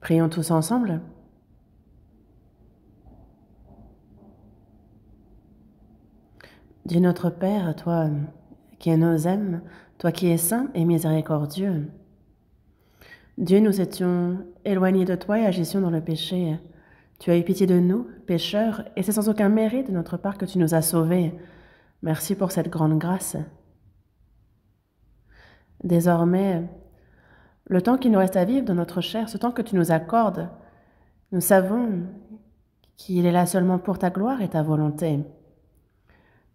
Prions tous ensemble. Dieu notre Père, toi qui nous aimes, toi qui es saint et miséricordieux, Dieu, nous étions éloignés de toi et agissions dans le péché. Tu as eu pitié de nous, pécheurs, et c'est sans aucun mérite de notre part que tu nous as sauvés. Merci pour cette grande grâce. Désormais, le temps qu'il nous reste à vivre dans notre chair, ce temps que tu nous accordes, nous savons qu'il est là seulement pour ta gloire et ta volonté.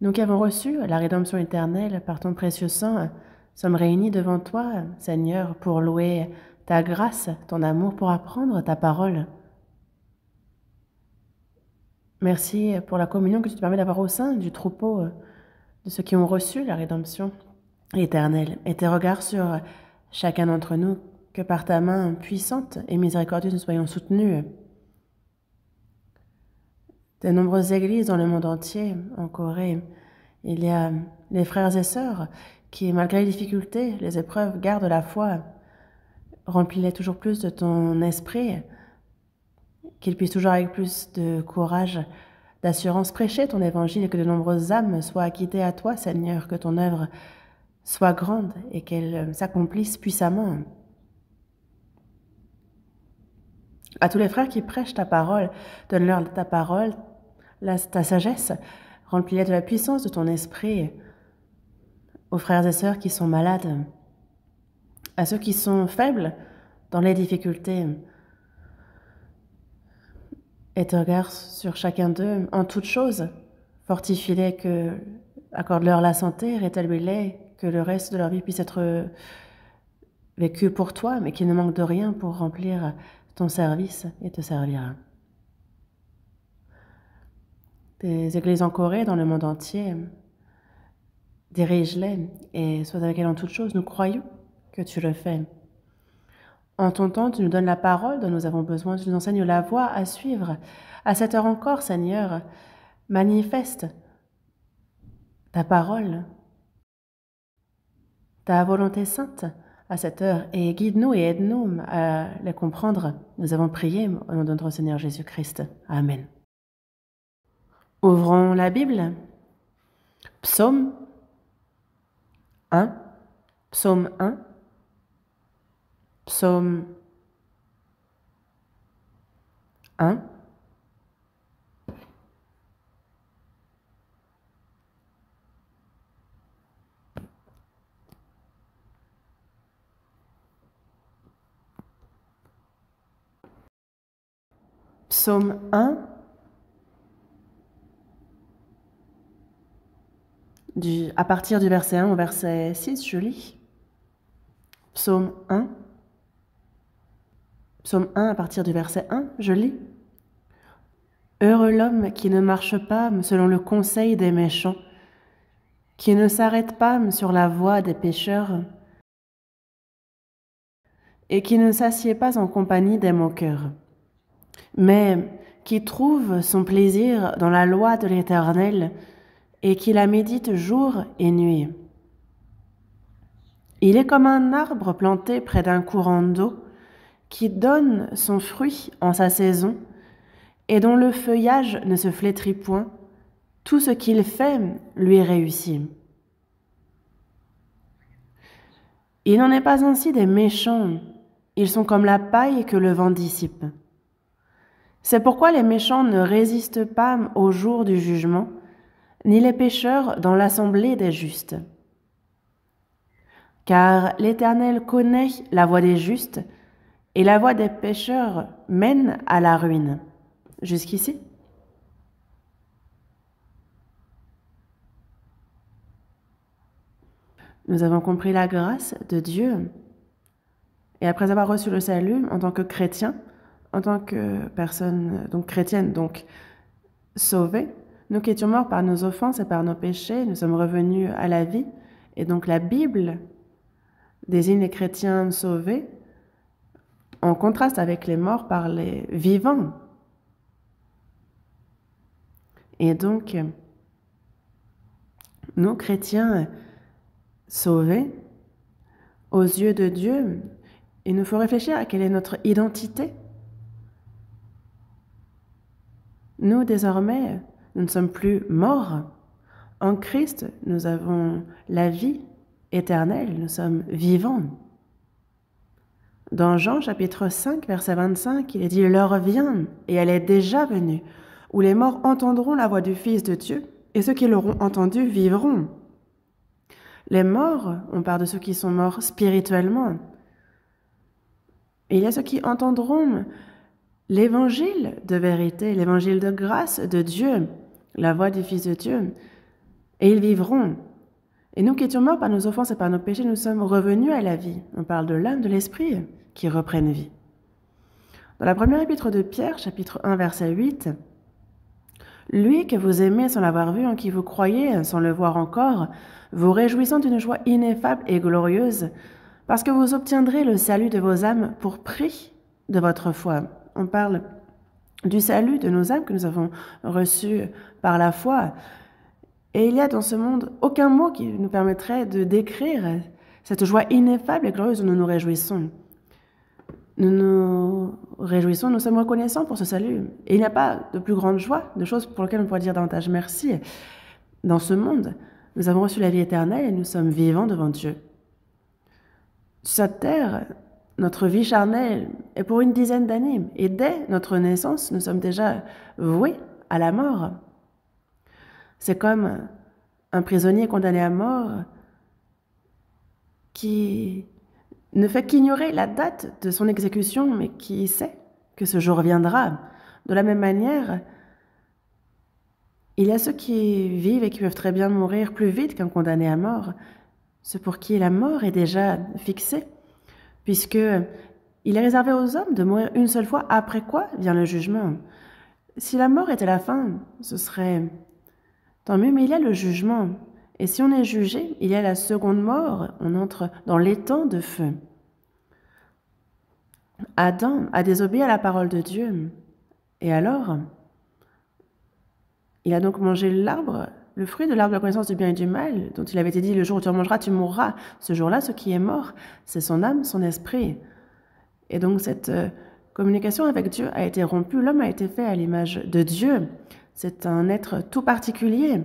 Nous qui avons reçu la rédemption éternelle par ton précieux sang, sommes réunis devant toi, Seigneur, pour louer ta grâce, ton amour, pour apprendre ta parole. Merci pour la communion que tu te permets d'avoir au sein du troupeau de ceux qui ont reçu la rédemption éternelle. Et tes regards sur chacun d'entre nous, que par ta main puissante et miséricordieuse nous soyons soutenus. Des nombreuses églises dans le monde entier, en Corée, il y a les frères et sœurs qui, malgré les difficultés, les épreuves, gardent la foi. Remplis-les toujours plus de ton esprit, qu'ils puissent toujours avec plus de courage, d'assurance prêcher ton évangile et que de nombreuses âmes soient acquittées à toi, Seigneur, que ton œuvre soit grande et qu'elle s'accomplisse puissamment. À tous les frères qui prêchent ta parole, donne-leur ta parole, ta sagesse, remplis-les de la puissance de ton esprit. Aux frères et sœurs qui sont malades, à ceux qui sont faibles dans les difficultés, et te regarde sur chacun d'eux en toutes choses, fortifie-les, accorde-leur la santé, rétablis-les, que le reste de leur vie puisse être vécu pour toi, mais qu'ils ne manquent de rien pour remplir ton service et te servir. Des églises en Corée, dans le monde entier, dirige-les et sois avec elles en toutes choses. Nous croyons que tu le fais. En ton temps, tu nous donnes la parole dont nous avons besoin, tu nous enseignes la voie à suivre. À cette heure encore, Seigneur, manifeste ta parole, ta volonté sainte à cette heure et guide-nous et aide-nous à les comprendre. Nous avons prié au nom de notre Seigneur Jésus-Christ. Amen. Ouvrons la Bible. Psaume 1. Psaume 1. Psaume 1. Psaume 1. À partir du verset 1 au verset 6, je lis. Psaume 1. Psaume 1 à partir du verset 1, je lis. Heureux l'homme qui ne marche pas selon le conseil des méchants, qui ne s'arrête pas sur la voie des pécheurs, et qui ne s'assied pas en compagnie des moqueurs, mais qui trouve son plaisir dans la loi de l'Éternel et qui la médite jour et nuit. Il est comme un arbre planté près d'un courant d'eau qui donne son fruit en sa saison et dont le feuillage ne se flétrit point. Tout ce qu'il fait lui réussit. Il n'en est pas ainsi des méchants. Ils sont comme la paille que le vent dissipe. C'est pourquoi les méchants ne résistent pas au jour du jugement, ni les pécheurs dans l'assemblée des justes. Car l'Éternel connaît la voie des justes, et la voie des pécheurs mène à la ruine. Jusqu'ici? Nous avons compris la grâce de Dieu, et après avoir reçu le salut en tant que chrétien, en tant que personne donc chrétienne, donc sauvée, nous qui étions morts par nos offenses et par nos péchés, nous sommes revenus à la vie, et donc la Bible désigne les chrétiens sauvés en contraste avec les morts par les vivants. Et donc, nous, chrétiens sauvés, aux yeux de Dieu, il nous faut réfléchir à quelle est notre identité Nous, désormais, nous ne sommes plus morts. En Christ, nous avons la vie éternelle, nous sommes vivants. Dans Jean chapitre 5, verset 25, il est dit « L'heure vient, et elle est déjà venue, où les morts entendront la voix du Fils de Dieu, et ceux qui l'auront entendu vivront. » Les morts, on parle de ceux qui sont morts spirituellement. Et il y a ceux qui entendront l'évangile de vérité, l'évangile de grâce de Dieu, la voix du Fils de Dieu, et ils vivront. Et nous qui étions morts par nos offenses et par nos péchés, nous sommes revenus à la vie. On parle de l'âme, de l'esprit qui reprennent vie. Dans la première épître de Pierre, chapitre 1, verset 8, « Lui que vous aimez sans l'avoir vu, en qui vous croyez sans le voir encore, vous réjouissant d'une joie ineffable et glorieuse, parce que vous obtiendrez le salut de vos âmes pour prix de votre foi. » On parle du salut de nos âmes que nous avons reçu par la foi. Et il n'y a dans ce monde aucun mot qui nous permettrait de décrire cette joie ineffable et glorieuse dont nous nous réjouissons. Nous nous réjouissons, nous sommes reconnaissants pour ce salut. Et il n'y a pas de plus grande joie, de choses pour lesquelles on pourrait dire davantage merci. Dans ce monde, nous avons reçu la vie éternelle et nous sommes vivants devant Dieu. Sur cette terre, notre vie charnelle est pour une dizaine d'années. Et dès notre naissance, nous sommes déjà voués à la mort. C'est comme un prisonnier condamné à mort qui ne fait qu'ignorer la date de son exécution, mais qui sait que ce jour viendra. De la même manière, il y a ceux qui vivent et qui peuvent très bien mourir plus vite qu'un condamné à mort, ceux pour qui la mort est déjà fixée, puisque il est réservé aux hommes de mourir une seule fois, après quoi vient le jugement. Si la mort était la fin, ce serait tant mieux, mais il y a le jugement. Et si on est jugé, il y a la seconde mort, on entre dans l'étang de feu. Adam a désobéi à la parole de Dieu. Et alors, il a donc mangé l'arbre, le fruit de l'arbre de la connaissance du bien et du mal, dont il avait été dit, le jour où tu en mangeras, tu mourras. Ce jour-là, ce qui est mort, c'est son âme, son esprit. Et donc cette communication avec Dieu a été rompue. L'homme a été fait à l'image de Dieu. C'est un être tout particulier.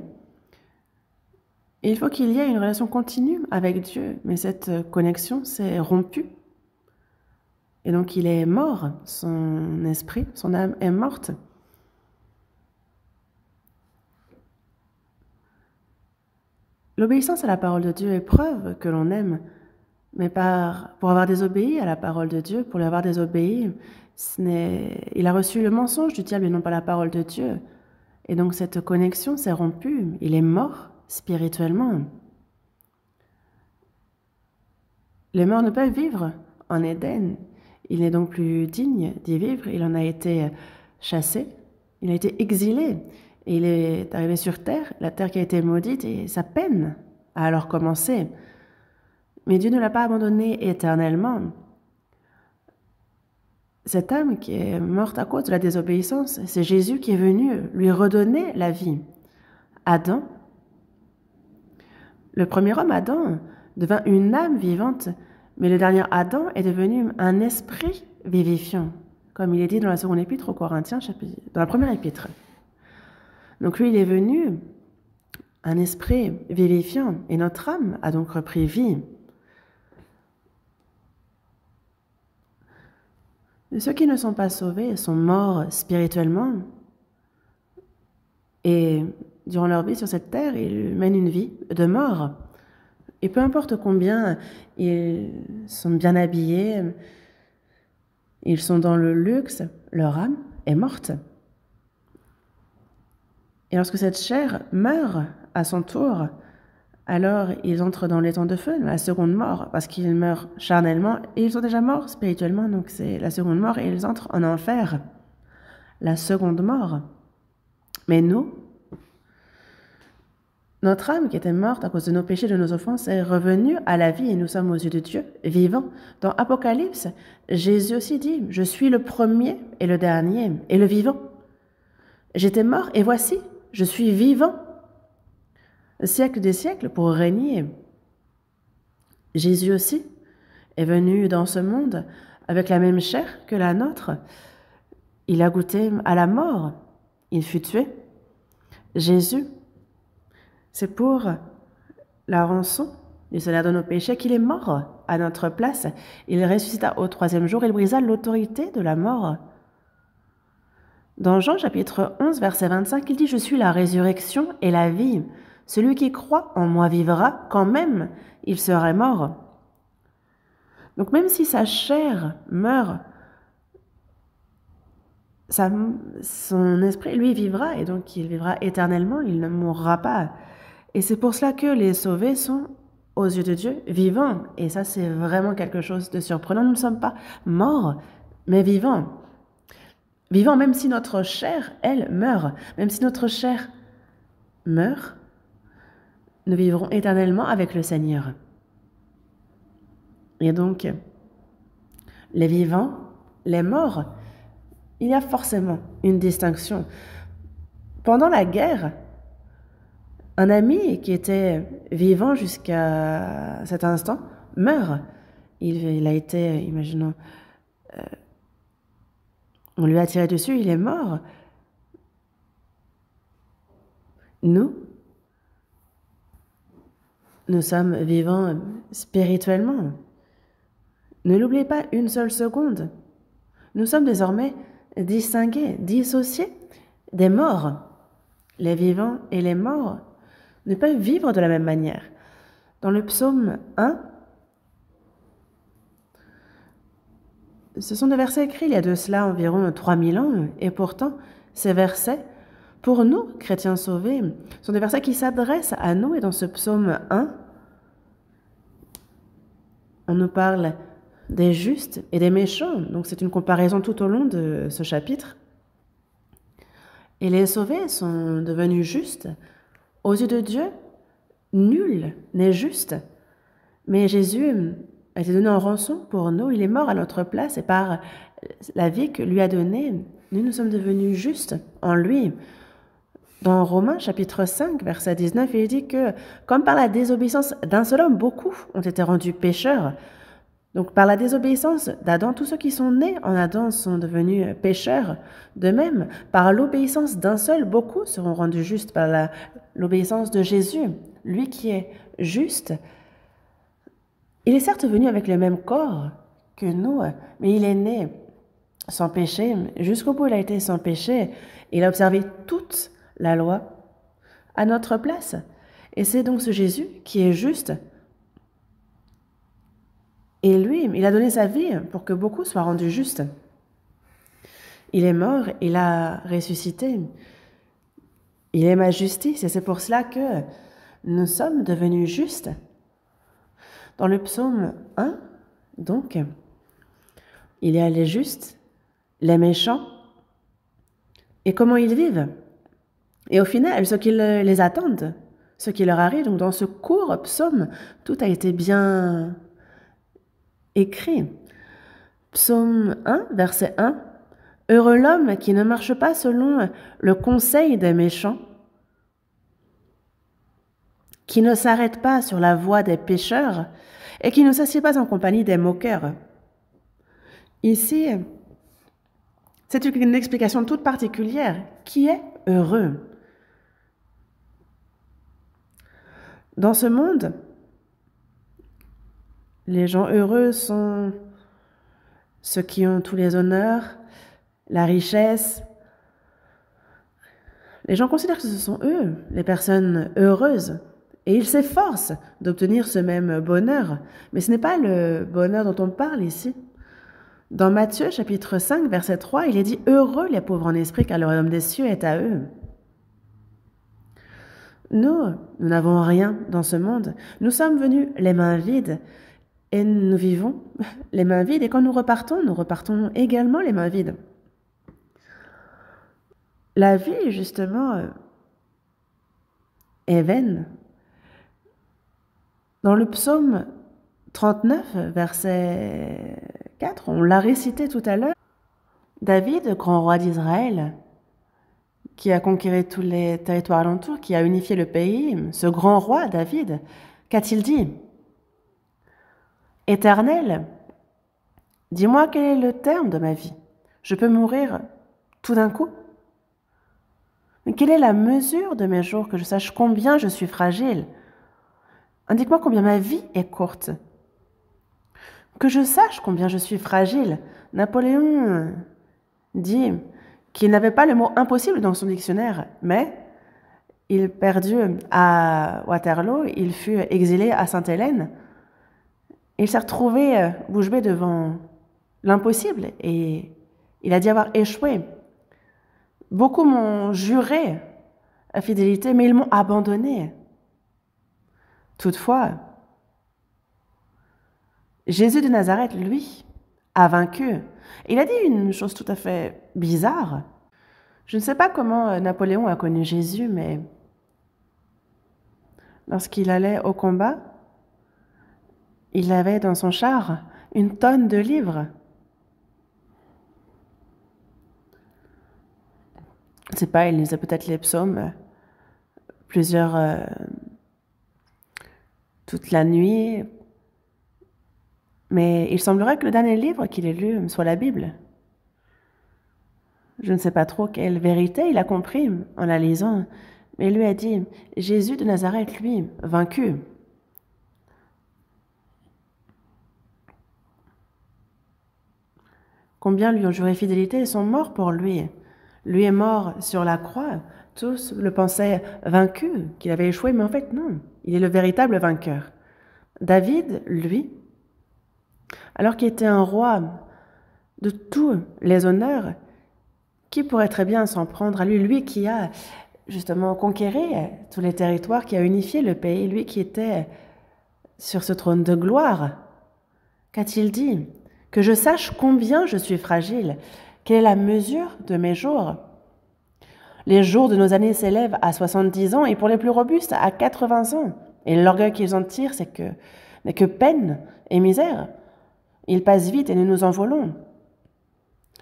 Et il faut qu'il y ait une relation continue avec Dieu, mais cette connexion s'est rompue. Et donc il est mort, son esprit, son âme est morte. L'obéissance à la parole de Dieu est preuve que l'on aime, mais pour avoir désobéi à la parole de Dieu, pour lui avoir désobéi, il a reçu le mensonge du diable et non pas la parole de Dieu. Et donc cette connexion s'est rompue, il est mort spirituellement. Les morts ne peuvent vivre en Éden. Il n'est donc plus digne d'y vivre. Il en a été chassé, il a été exilé. Et il est arrivé sur terre, la terre qui a été maudite, et sa peine a alors commencé. Mais Dieu ne l'a pas abandonné éternellement. Cette âme qui est morte à cause de la désobéissance, c'est Jésus qui est venu lui redonner la vie. Adam, le premier homme, Adam, devint une âme vivante, mais le dernier Adam est devenu un esprit vivifiant, comme il est dit dans la seconde épître aux Corinthiens, dans la première épître. Donc lui, il est venu un esprit vivifiant, et notre âme a donc repris vie. Ceux qui ne sont pas sauvés sont morts spirituellement, et durant leur vie sur cette terre, ils mènent une vie de mort. Et peu importe combien ils sont bien habillés, ils sont dans le luxe, leur âme est morte. Et lorsque cette chair meurt à son tour, alors ils entrent dans l'étang de feu, la seconde mort, parce qu'ils meurent charnellement, et ils sont déjà morts spirituellement, donc c'est la seconde mort, et ils entrent en enfer, la seconde mort. Mais nous, notre âme qui était morte à cause de nos péchés, de nos offenses, est revenue à la vie, et nous sommes aux yeux de Dieu, vivants. Dans Apocalypse, Jésus aussi dit, « Je suis le premier et le dernier, et le vivant. J'étais mort, et voici, je suis vivant. » Siècle des siècles pour régner. Jésus aussi est venu dans ce monde avec la même chair que la nôtre. Il a goûté à la mort il fut tué. Jésus, c'est pour la rançon du salaire de nos péchés qu'il est mort à notre place. Il ressuscita au 3e jour, il brisa l'autorité de la mort. Dans Jean chapitre 11, verset 25, il dit « Je suis la résurrection et la vie. Celui qui croit en moi vivra, quand même il serait mort. » Donc même si sa chair meurt, son esprit, lui, vivra, et donc il vivra éternellement, il ne mourra pas. Et c'est pour cela que les sauvés sont, aux yeux de Dieu, vivants. Et ça, c'est vraiment quelque chose de surprenant. Nous ne sommes pas morts, mais vivants. Vivants, même si notre chair, elle, meurt. Même si notre chair meurt, nous vivrons éternellement avec le Seigneur. Et donc, les vivants, les morts, il y a forcément une distinction. Pendant la guerre, un ami qui était vivant jusqu'à cet instant meurt. Il a été, imaginons, on lui a tiré dessus, il est mort. Nous sommes vivants spirituellement. Ne l'oubliez pas une seule seconde. Nous sommes désormais distingués, dissociés des morts. Les vivants et les morts ne peuvent vivre de la même manière. Dans le psaume 1, ce sont des versets écrits il y a de cela environ 3000 ans, et pourtant, ces versets, pour nous, chrétiens sauvés, sont des versets qui s'adressent à nous, et dans ce psaume 1, on nous parle des justes et des méchants, donc c'est une comparaison tout au long de ce chapitre. Et les sauvés sont devenus justes. Aux yeux de Dieu, nul n'est juste. Mais Jésus a été donné en rançon pour nous. Il est mort à notre place et par la vie que lui a donnée, nous sommes devenus justes en lui. Dans Romains chapitre 5, verset 19, il dit que comme par la désobéissance d'un seul homme, beaucoup ont été rendus pécheurs. Donc par la désobéissance d'Adam, tous ceux qui sont nés en Adam sont devenus pécheurs. De même, par l'obéissance d'un seul, beaucoup seront rendus justes par l'obéissance de Jésus. Lui qui est juste, il est certes venu avec le même corps que nous, mais il est né sans péché. Jusqu'au bout, il a été sans péché. Il a observé toute la loi à notre place. Et c'est donc ce Jésus qui est juste. Et lui, il a donné sa vie pour que beaucoup soient rendus justes. Il est mort, il a ressuscité. Il est ma justice, et c'est pour cela que nous sommes devenus justes. Dans le psaume 1, donc, il y a les justes, les méchants, et comment ils vivent. Et au final, ceux qui les attendent, ce qui leur arrive. Donc dans ce court psaume, tout a été bien écrit. Psaume 1, verset 1. « Heureux l'homme qui ne marche pas selon le conseil des méchants, qui ne s'arrête pas sur la voie des pécheurs et qui ne s'assied pas en compagnie des moqueurs. » Ici, c'est une explication toute particulière. Qui est heureux? Dans ce monde, les gens heureux sont ceux qui ont tous les honneurs, la richesse. Les gens considèrent que ce sont eux, les personnes heureuses, et ils s'efforcent d'obtenir ce même bonheur. Mais ce n'est pas le bonheur dont on parle ici. Dans Matthieu, chapitre 5, verset 3, il est dit « Heureux les pauvres en esprit, car le royaume des cieux est à eux. » Nous n'avons rien dans ce monde. Nous sommes venus les mains vides et nous vivons les mains vides. Et quand nous repartons également les mains vides. La vie, justement, est vaine. Dans le psaume 39, verset 4, on l'a récité tout à l'heure, David, grand roi d'Israël, qui a conquéri tous les territoires alentours, qui a unifié le pays, ce grand roi, David, qu'a-t-il dit? « Éternel, dis-moi quel est le terme de ma vie. Je peux mourir tout d'un coup. Quelle est la mesure de mes jours, que je sache combien je suis fragile? Indique-moi combien ma vie est courte. Que je sache combien je suis fragile. Napoléon dit qu'il n'avait pas le mot impossible dans son dictionnaire, mais il perdut à Waterloo, il fut exilé à Sainte-Hélène. Il s'est retrouvé bouche bée devant l'impossible et il a dit avoir échoué. Beaucoup m'ont juré la fidélité, mais ils m'ont abandonné. Toutefois, Jésus de Nazareth, lui, a vaincu. Il a dit une chose tout à fait bizarre. Je ne sais pas comment Napoléon a connu Jésus, mais lorsqu'il allait au combat, il avait dans son char une tonne de livres. Je ne sais pas, il lisait peut-être les psaumes toute la nuit. Mais il semblerait que le dernier livre qu'il ait lu soit la Bible. Je ne sais pas trop quelle vérité il a compris en la lisant, mais il lui a dit, Jésus de Nazareth, lui, vaincu. Combien lui ont juré fidélité et sont morts pour lui. Lui est mort sur la croix. Tous le pensaient vaincu, qu'il avait échoué, mais en fait non, il est le véritable vainqueur. David, lui, alors qu'il était un roi de tous les honneurs, qui pourrait très bien s'en prendre à lui, lui qui a justement conquéri tous les territoires, qui a unifié le pays, lui qui était sur ce trône de gloire. Qu'a-t-il dit? Que je sache combien je suis fragile, quelle est la mesure de mes jours. Les jours de nos années s'élèvent à 70 ans et pour les plus robustes à 80 ans. Et l'orgueil qu'ils en tirent, n'est que peine et misère. Ils passent vite et nous nous envolons.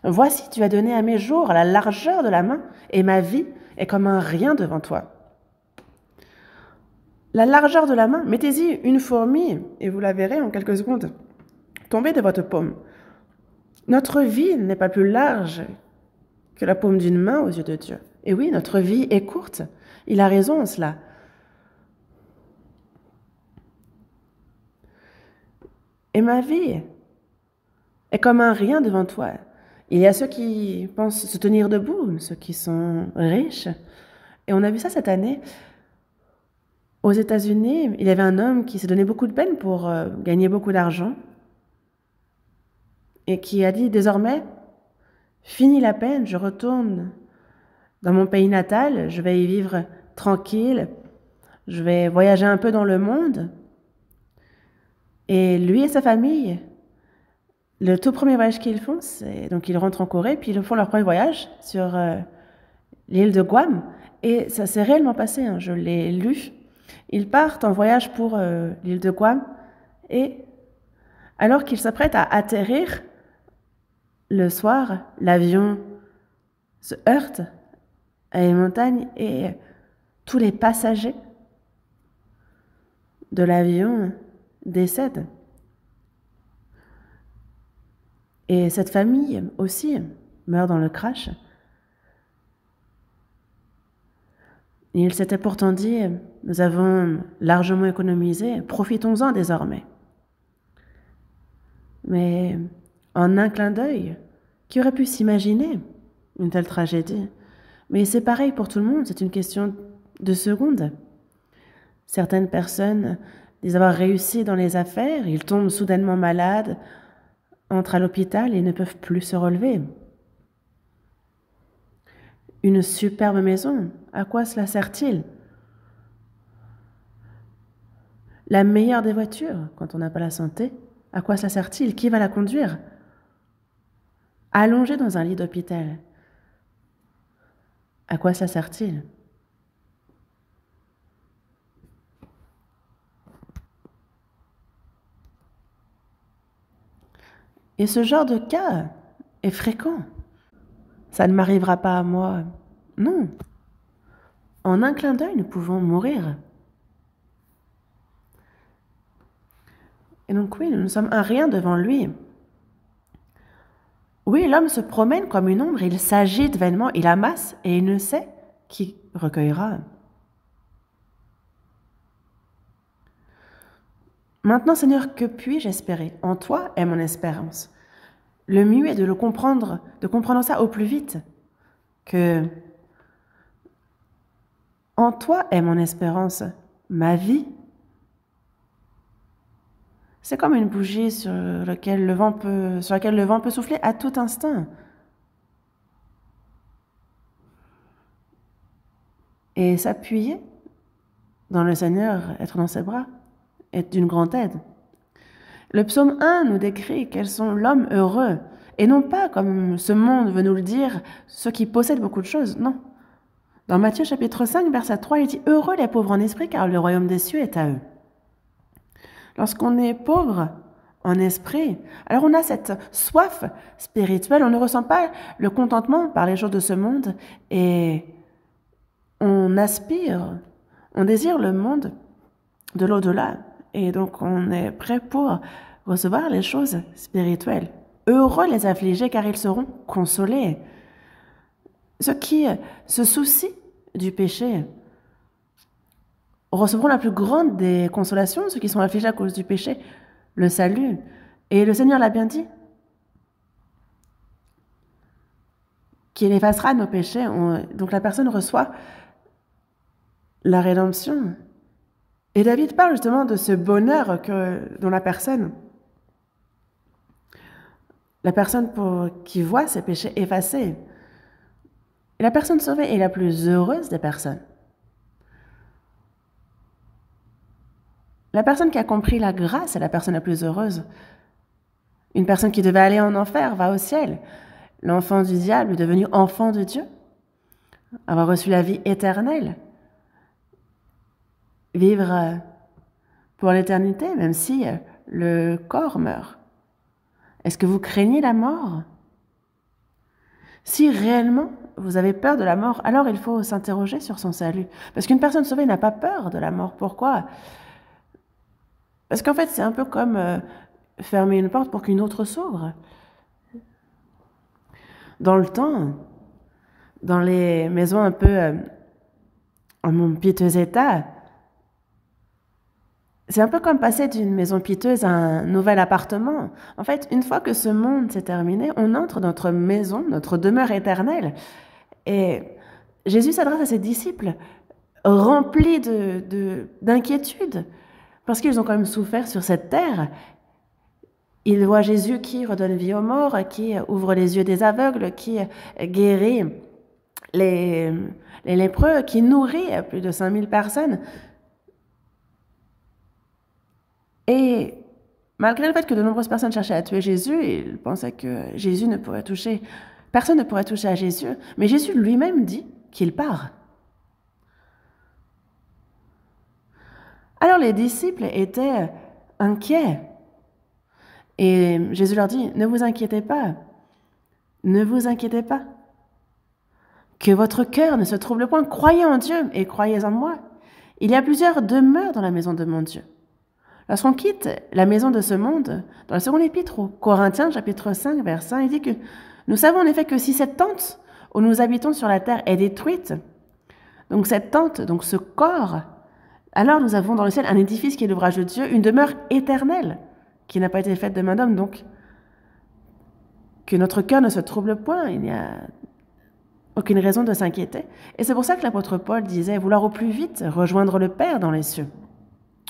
Voici, tu as donné à mes jours la largeur de la main et ma vie est comme un rien devant toi. La largeur de la main, mettez-y une fourmi et vous la verrez en quelques secondes tomber de votre paume. Notre vie n'est pas plus large que la paume d'une main aux yeux de Dieu. Et oui, notre vie est courte. Il a raison en cela. Et ma vie est comme un rien devant toi. Il y a ceux qui pensent se tenir debout, ceux qui sont riches. Et on a vu ça cette année. Aux États-Unis, il y avait un homme qui s'est donné beaucoup de peine pour gagner beaucoup d'argent et qui a dit désormais, fini la peine, je retourne dans mon pays natal, je vais y vivre tranquille, je vais voyager un peu dans le monde. Et lui et sa famille, le tout premier voyage qu'ils font, c'est donc ils rentrent en Corée, puis ils font leur premier voyage sur l'île de Guam. Et ça s'est réellement passé, hein, je l'ai lu. Ils partent en voyage pour l'île de Guam, et alors qu'ils s'apprêtent à atterrir, le soir, l'avion se heurte à une montagne et tous les passagers de l'avion décèdent. Et cette famille aussi meurt dans le crash. Il s'était pourtant dit, nous avons largement économisé, profitons-en désormais. Mais en un clin d'œil, qui aurait pu s'imaginer une telle tragédie? Mais c'est pareil pour tout le monde, c'est une question de secondes. Certaines personnes disent avoir réussi dans les affaires, ils tombent soudainement malades, entrent à l'hôpital et ne peuvent plus se relever. Une superbe maison, à quoi cela sert-il? La meilleure des voitures, quand on n'a pas la santé, à quoi cela sert-il? Qui va la conduire? Allongé dans un lit d'hôpital, à quoi cela sert-il? Et ce genre de cas est fréquent. Ça ne m'arrivera pas à moi. Non. En un clin d'œil, nous pouvons mourir. Et donc oui, nous sommes un rien devant lui. Oui, l'homme se promène comme une ombre, il s'agite vainement, il amasse et il ne sait qui recueillera. Maintenant, Seigneur, que puis-je espérer? En toi est mon espérance. Le mieux est de comprendre ça au plus vite, que en toi est mon espérance, ma vie. C'est comme une bougie sur laquelle le vent peut souffler à tout instant. Et s'appuyer dans le Seigneur, être dans ses bras, est d'une grande aide. Le psaume 1 nous décrit quels sont l'homme heureux, et non pas, comme ce monde veut nous le dire, ceux qui possèdent beaucoup de choses, non. Dans Matthieu chapitre 5, verset 3, il dit « Heureux les pauvres en esprit, car le royaume des cieux est à eux. » Lorsqu'on est pauvre en esprit, alors on a cette soif spirituelle, on ne ressent pas le contentement par les choses de ce monde, et on aspire, on désire le monde de l'au-delà, et donc on est prêt pour recevoir les choses spirituelles. Heureux les affligés, car ils seront consolés. Ceux qui se soucient du péché recevront la plus grande des consolations, ceux qui sont affligés à cause du péché, le salut. Et le Seigneur l'a bien dit, qu'il effacera nos péchés. Donc la personne reçoit la rédemption. Et David parle justement de ce bonheur dont la personne qui voit ses péchés effacés. Et la personne sauvée est la plus heureuse des personnes. La personne qui a compris la grâce est la personne la plus heureuse. Une personne qui devait aller en enfer va au ciel. L'enfant du diable est devenu enfant de Dieu, avoir reçu la vie éternelle, vivre pour l'éternité, même si le corps meurt. Est-ce que vous craignez la mort? Si réellement vous avez peur de la mort, alors il faut s'interroger sur son salut. Parce qu'une personne sauvée n'a pas peur de la mort. Pourquoi? Parce qu'en fait, c'est un peu comme fermer une porte pour qu'une autre s'ouvre. Dans le temps, dans les maisons un peu en piteux état, c'est un peu comme passer d'une maison piteuse à un nouvel appartement. En fait, une fois que ce monde s'est terminé, on entre dans notre maison, notre demeure éternelle. Et Jésus s'adresse à ses disciples remplis d'inquiétude, parce qu'ils ont quand même souffert sur cette terre. Ils voient Jésus qui redonne vie aux morts, qui ouvre les yeux des aveugles, qui guérit les lépreux, qui nourrit plus de 5000 personnes. Et malgré le fait que de nombreuses personnes cherchaient à tuer Jésus, ils pensaient que personne ne pourrait toucher à Jésus. Mais Jésus lui-même dit qu'il part. Alors les disciples étaient inquiets. Et Jésus leur dit, ne vous inquiétez pas. Ne vous inquiétez pas. Que votre cœur ne se trouble point. Croyez en Dieu et croyez en moi. Il y a plusieurs demeures dans la maison de mon Dieu. Lorsqu'on quitte la maison de ce monde, dans le second épître aux Corinthiens, chapitre 5, verset 1, il dit que nous savons en effet que si cette tente où nous habitons sur la terre est détruite, donc cette tente, donc ce corps, alors nous avons dans le ciel un édifice qui est l'ouvrage de Dieu, une demeure éternelle qui n'a pas été faite de main d'homme, donc que notre cœur ne se trouble point, il n'y a aucune raison de s'inquiéter. Et c'est pour ça que l'apôtre Paul disait vouloir au plus vite rejoindre le Père dans les cieux.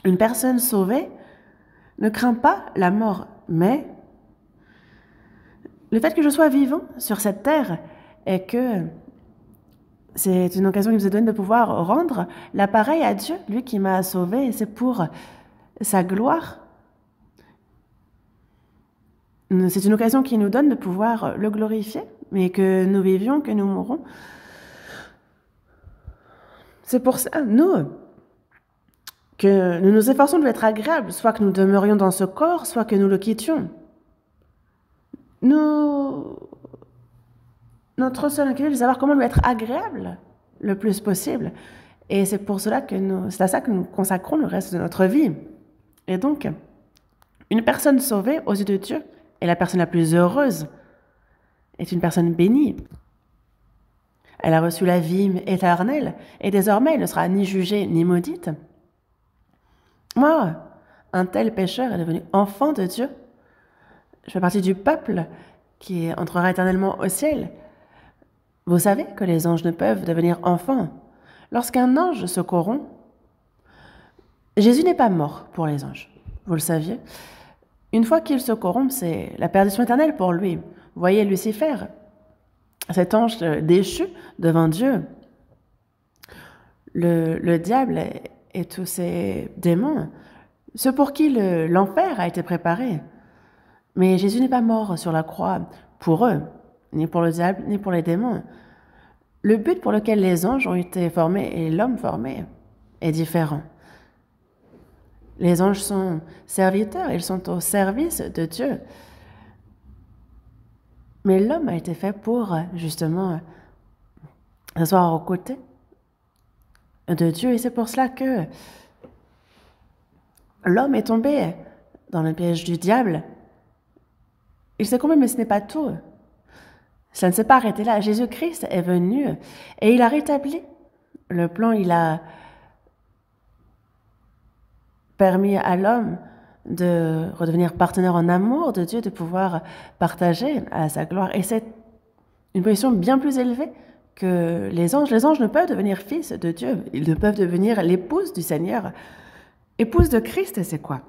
Une personne sauvée ne craint pas la mort, mais le fait que je sois vivant sur cette terre est que c'est une occasion qui nous est donnée de pouvoir rendre l'appareil à Dieu, lui qui m'a sauvé, et c'est pour sa gloire. C'est une occasion qui nous donne de pouvoir le glorifier, mais que nous vivions, que nous mourrons. C'est pour ça, que nous nous efforçons de l'être agréable, soit que nous demeurions dans ce corps, soit que nous le quittions. Notre seul inquiétude est de savoir comment lui être agréable le plus possible. Et c'est pour cela c'est à ça que nous consacrons le reste de notre vie. Et donc, une personne sauvée aux yeux de Dieu est la personne la plus heureuse, est une personne bénie. Elle a reçu la vie éternelle et désormais elle ne sera ni jugée ni maudite. Moi, un tel pécheur est devenu enfant de Dieu. Je fais partie du peuple qui entrera éternellement au ciel. Vous savez que les anges ne peuvent devenir enfants. Lorsqu'un ange se corrompt, Jésus n'est pas mort pour les anges, vous le saviez. Une fois qu'il se corrompt, c'est la perdition éternelle pour lui. Vous voyez Lucifer, cet ange déchu devant Dieu. Le diable et tous ses démons, ceux pour qui l'enfer a été préparé. Mais Jésus n'est pas mort sur la croix pour eux, ni pour le diable, ni pour les démons. Le but pour lequel les anges ont été formés et l'homme formé est différent. Les anges sont serviteurs, ils sont au service de Dieu. Mais l'homme a été fait pour, justement, s'asseoir aux côtés de Dieu. Et c'est pour cela que l'homme est tombé dans le piège du diable. Il s'est comblé, mais ce n'est pas tout. Ça ne s'est pas arrêté là. Jésus-Christ est venu et il a rétabli le plan. Il a permis à l'homme de redevenir partenaire en amour de Dieu, de pouvoir partager à sa gloire. Et c'est une position bien plus élevée que les anges. Les anges ne peuvent devenir fils de Dieu. Ils ne peuvent devenir l'épouse du Seigneur. Épouse de Christ, c'est quoi?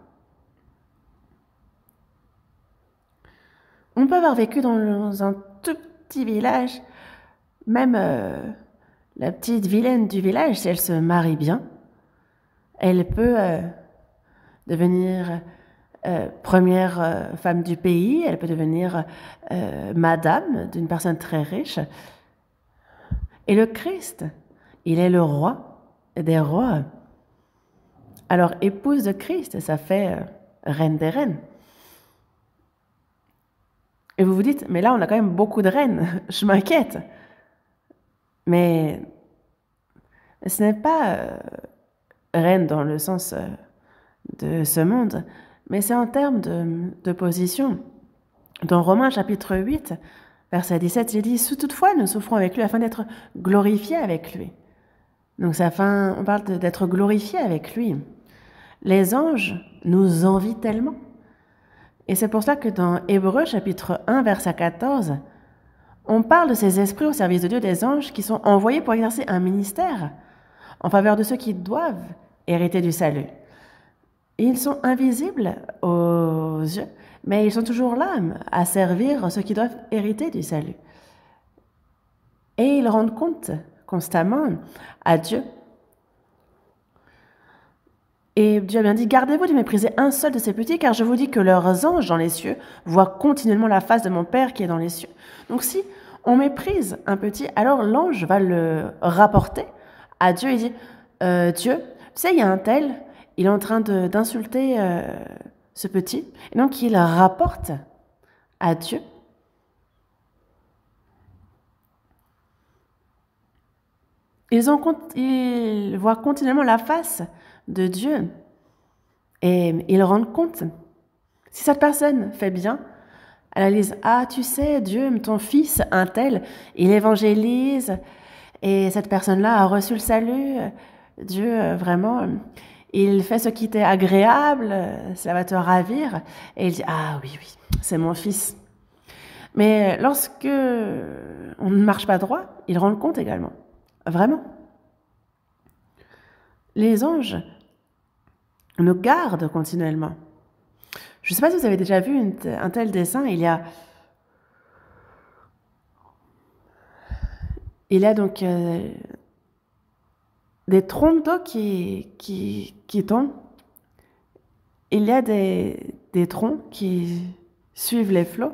On peut avoir vécu dans un tout petit village, même la petite vilaine du village, si elle se marie bien, elle peut devenir première femme du pays, elle peut devenir madame d'une personne très riche. Et le Christ, il est le roi des rois. Alors, épouse de Christ, ça fait reine des reines. Et vous vous dites, mais là, on a quand même beaucoup de reines, je m'inquiète. Mais ce n'est pas reine dans le sens de ce monde, mais c'est en termes de position. Dans Romains chapitre 8, verset 17, il dit « Toutefois, nous souffrons avec lui afin d'être glorifiés avec lui. » Donc, on parle d'être glorifiés avec lui. Les anges nous envient tellement. Et c'est pour ça que dans Hébreux chapitre 1, verset 14, on parle de ces esprits au service de Dieu, des anges qui sont envoyés pour exercer un ministère en faveur de ceux qui doivent hériter du salut. Et ils sont invisibles aux yeux, mais ils sont toujours là à servir ceux qui doivent hériter du salut. Et ils rendent compte constamment à Dieu. Et Dieu a bien dit, gardez-vous de mépriser un seul de ces petits, car je vous dis que leurs anges dans les cieux voient continuellement la face de mon Père qui est dans les cieux. Donc si on méprise un petit, alors l'ange va le rapporter à Dieu et dit, Dieu, tu sais, il y a un tel, il est en train d'insulter ce petit, et donc il rapporte à Dieu. Ils voient continuellement la face de Dieu et ils rendent compte. Si cette personne fait bien, elle dit « Ah, tu sais, Dieu, ton fils, un tel, il évangélise et cette personne-là a reçu le salut. Dieu, vraiment, il fait ce qui t'est agréable, ça va te ravir. » Et il dit « Ah oui, oui, c'est mon fils. » Mais lorsque on ne marche pas droit, ils rendent compte également. Vraiment. Les anges nous gardent continuellement. Je ne sais pas si vous avez déjà vu un tel dessin. Il y a donc des trompes d'eau qui tombent. Il y a des troncs qui suivent les flots.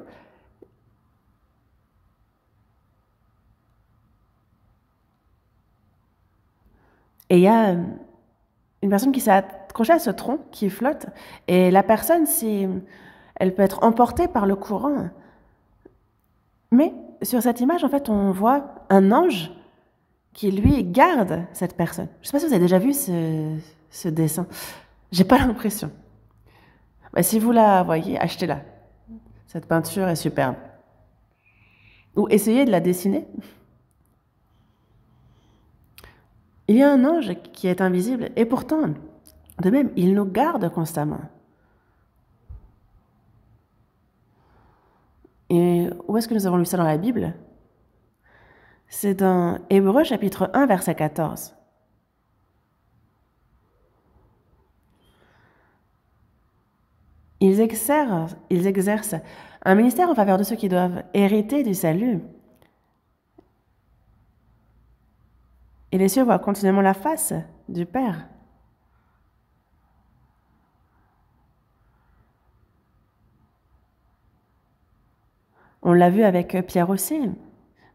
Et il y a une personne qui s'est accrochée à ce tronc qui flotte. Et la personne, elle peut être emportée par le courant. Mais sur cette image, en fait, on voit un ange qui, lui, garde cette personne. Je ne sais pas si vous avez déjà vu ce dessin. J'ai pas l'impression. Bah, si vous la voyez, achetez-la. Cette peinture est superbe. Ou essayez de la dessiner. Il y a un ange qui est invisible et pourtant, de même, il nous garde constamment. Et où est-ce que nous avons lu ça dans la Bible? C'est dans Hébreux chapitre 1, verset 14. Ils exercent un ministère en faveur de ceux qui doivent hériter du salut. Et les cieux voient continuellement la face du Père. On l'a vu avec Pierre aussi.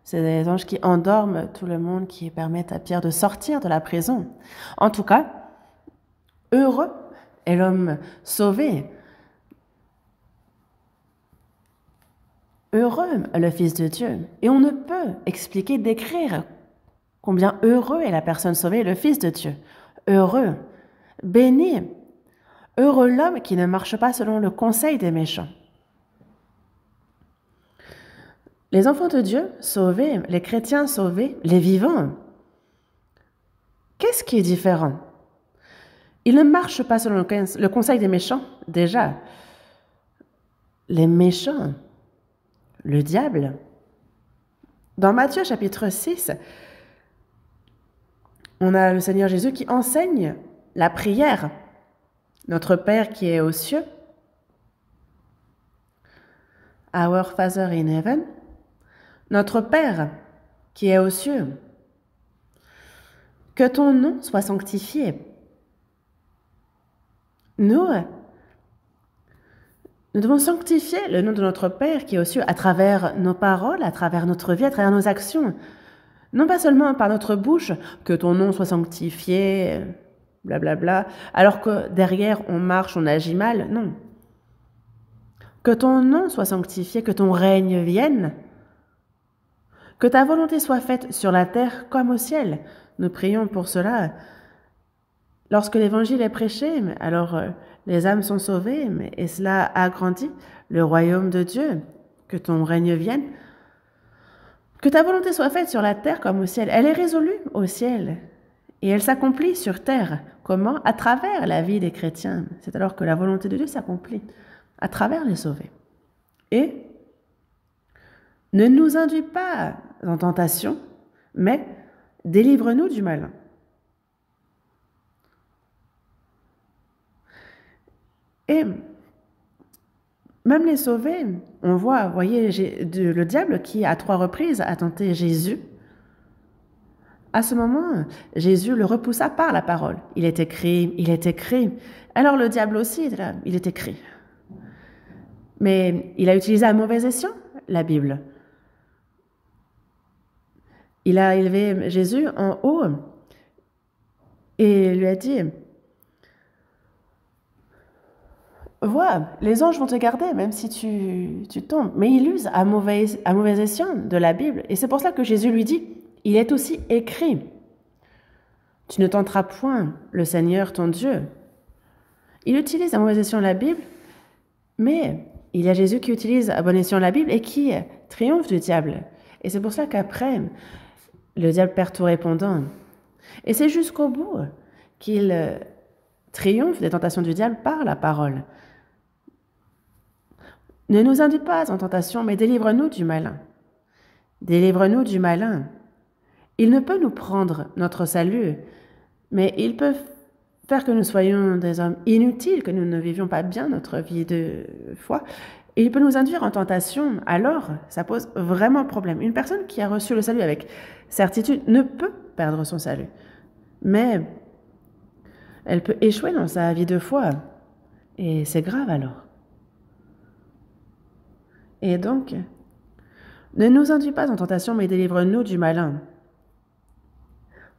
C'est des anges qui endorment tout le monde, qui permettent à Pierre de sortir de la prison. En tout cas, heureux est l'homme sauvé. Heureux le Fils de Dieu. Et on ne peut expliquer, décrire combien heureux est la personne sauvée, le Fils de Dieu. Heureux, béni, heureux l'homme qui ne marche pas selon le conseil des méchants. Les enfants de Dieu sauvés, les chrétiens sauvés, les vivants, qu'est-ce qui est différent? Ils ne marchent pas selon le conseil des méchants, déjà. Les méchants, le diable. Dans Matthieu chapitre 6, on a le Seigneur Jésus qui enseigne la prière. Notre Père qui est aux cieux, Our Father in heaven, notre Père qui est aux cieux, que ton nom soit sanctifié. Nous devons sanctifier le nom de notre Père qui est aux cieux à travers nos paroles, à travers notre vie, à travers nos actions. Non pas seulement par notre bouche, que ton nom soit sanctifié, blablabla, alors que derrière on marche, on agit mal, non. Que ton nom soit sanctifié, que ton règne vienne, que ta volonté soit faite sur la terre comme au ciel. Nous prions pour cela. Lorsque l'évangile est prêché, alors les âmes sont sauvées et cela agrandit le royaume de Dieu. Que ton règne vienne. Que ta volonté soit faite sur la terre comme au ciel. Elle est résolue au ciel et elle s'accomplit sur terre. Comment? À travers la vie des chrétiens. C'est alors que la volonté de Dieu s'accomplit à travers les sauvés. Et ne nous induis pas en tentation, mais délivre-nous du malin. Et même les sauvés, on voit, voyez, le diable qui, à 3 reprises, a tenté Jésus. À ce moment, Jésus le repoussa par la parole. Il est écrit, il est écrit. Alors le diable aussi, il est écrit. Mais il a utilisé à mauvais escient la Bible. Il a élevé Jésus en haut et lui a dit, vois, les anges vont te garder même si tu tombes. Mais il use à mauvais escient de la Bible. Et c'est pour cela que Jésus lui dit, il est aussi écrit, tu ne tenteras point le Seigneur ton Dieu. Il utilise à mauvais escient la Bible, mais il y a Jésus qui utilise à bon escient la Bible et qui triomphe du diable. Et c'est pour cela qu'après, le diable perd tout répondant. Et c'est jusqu'au bout qu'il triomphe des tentations du diable par la parole. Ne nous induis pas en tentation, mais délivre-nous du malin. Délivre-nous du malin. Il ne peut nous prendre notre salut, mais il peut faire que nous soyons des hommes inutiles, que nous ne vivions pas bien notre vie de foi. Et il peut nous induire en tentation, alors ça pose vraiment problème. Une personne qui a reçu le salut avec certitude ne peut perdre son salut, mais elle peut échouer dans sa vie de foi, et c'est grave alors. Et donc, ne nous induis pas en tentation, mais délivre-nous du malin.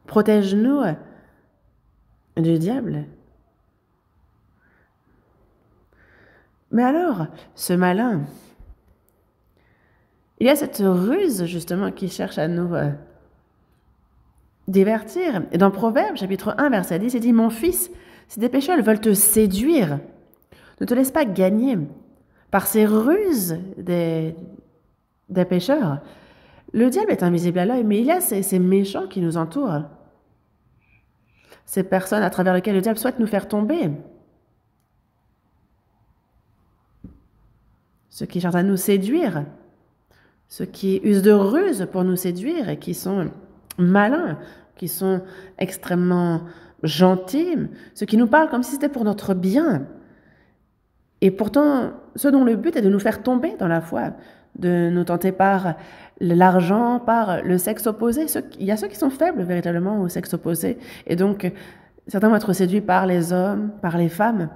Protège-nous du diable. Mais alors, ce malin, il y a cette ruse justement qui cherche à nous divertir. Et dans Proverbes, chapitre 1, verset 10, il dit « Mon fils, si des pécheurs veulent te séduire, ne te laisse pas gagner par ces ruses des pécheurs. » Le diable est invisible à l'œil, mais il y a ces méchants qui nous entourent. ces personnes à travers lesquelles le diable souhaite nous faire tomber. Ceux qui cherchent à nous séduire, ceux qui usent de ruses pour nous séduire et qui sont malins, qui sont extrêmement gentils, ceux qui nous parlent comme si c'était pour notre bien. Et pourtant, ceux dont le but est de nous faire tomber dans la foi, de nous tenter par l'argent, par le sexe opposé. Il y a ceux qui sont faibles véritablement au sexe opposé, et donc certains vont être séduits par les hommes, par les femmes.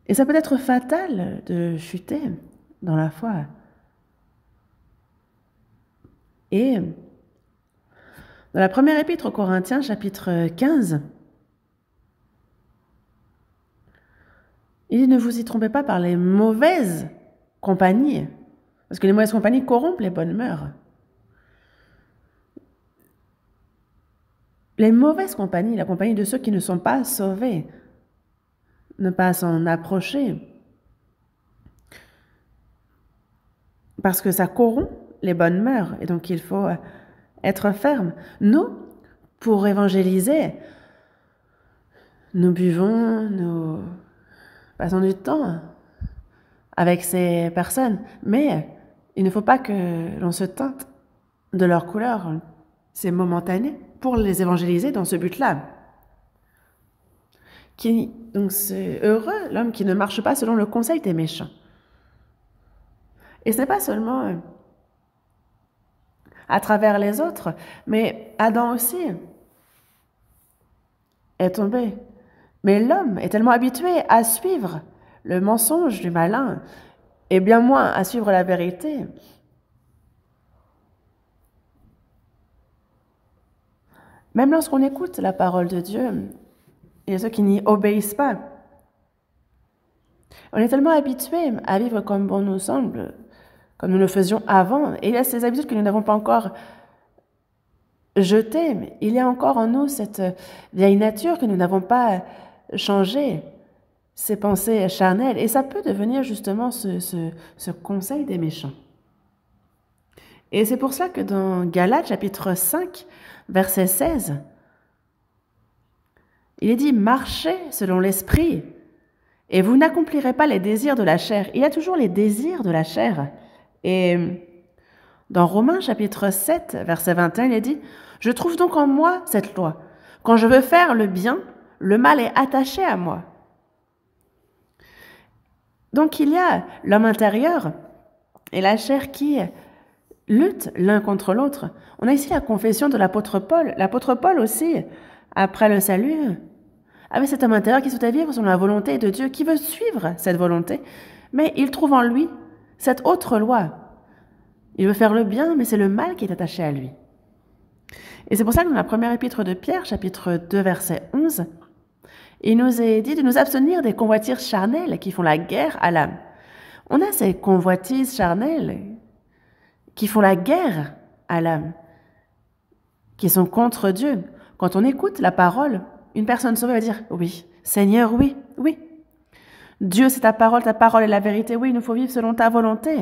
Et ça peut être fatal de chuter dans la foi. Et dans la première épître aux Corinthiens, chapitre 15, il dit « Ne vous y trompez pas par les mauvaises compagnies, parce que les mauvaises compagnies corrompent les bonnes mœurs. » Les mauvaises compagnies, la compagnie de ceux qui ne sont pas sauvés, ne pas s'en approcher, parce que ça corrompt les bonnes mœurs, et donc il faut être ferme. Nous, pour évangéliser, nous buvons, nous passons du temps avec ces personnes, mais il ne faut pas que l'on se teinte de leur couleur, c'est momentané, pour les évangéliser dans ce but-là. Donc c'est heureux l'homme qui ne marche pas selon le conseil des méchants. Et ce n'est pas seulement à travers les autres, mais Adam aussi est tombé. Mais l'homme est tellement habitué à suivre le mensonge du malin, et bien moins à suivre la vérité. Même lorsqu'on écoute la parole de Dieu, il y a ceux qui n'y obéissent pas. On est tellement habitué à vivre comme bon nous semble, comme nous le faisions avant, et il y a ces habitudes que nous n'avons pas encore jetées, mais il y a encore en nous cette vieille nature que nous n'avons pas changée, ces pensées charnelles, et ça peut devenir justement ce conseil des méchants. Et c'est pour ça que dans Galates, chapitre 5, verset 16, il est dit « Marchez selon l'esprit, et vous n'accomplirez pas les désirs de la chair. » Il y a toujours les désirs de la chair. Et dans Romains, chapitre 7, verset 21, il est dit « Je trouve donc en moi cette loi. Quand je veux faire le bien, le mal est attaché à moi. » Donc il y a l'homme intérieur et la chair qui luttent l'un contre l'autre. On a ici la confession de l'apôtre Paul. L'apôtre Paul aussi, après le salut, avait cet homme intérieur qui souhaitait vivre selon la volonté de Dieu, qui veut suivre cette volonté, mais il trouve en lui cette autre loi. Il veut faire le bien, mais c'est le mal qui est attaché à lui. Et c'est pour ça que dans la première épître de Pierre, chapitre 2, verset 11, il nous est dit de nous abstenir des convoitises charnelles qui font la guerre à l'âme. On a ces convoitises charnelles qui font la guerre à l'âme, qui sont contre Dieu. Quand on écoute la parole, une personne sauvée va dire « Oui, Seigneur, oui, oui. Dieu, c'est ta parole est la vérité. Oui, il nous faut vivre selon ta volonté. »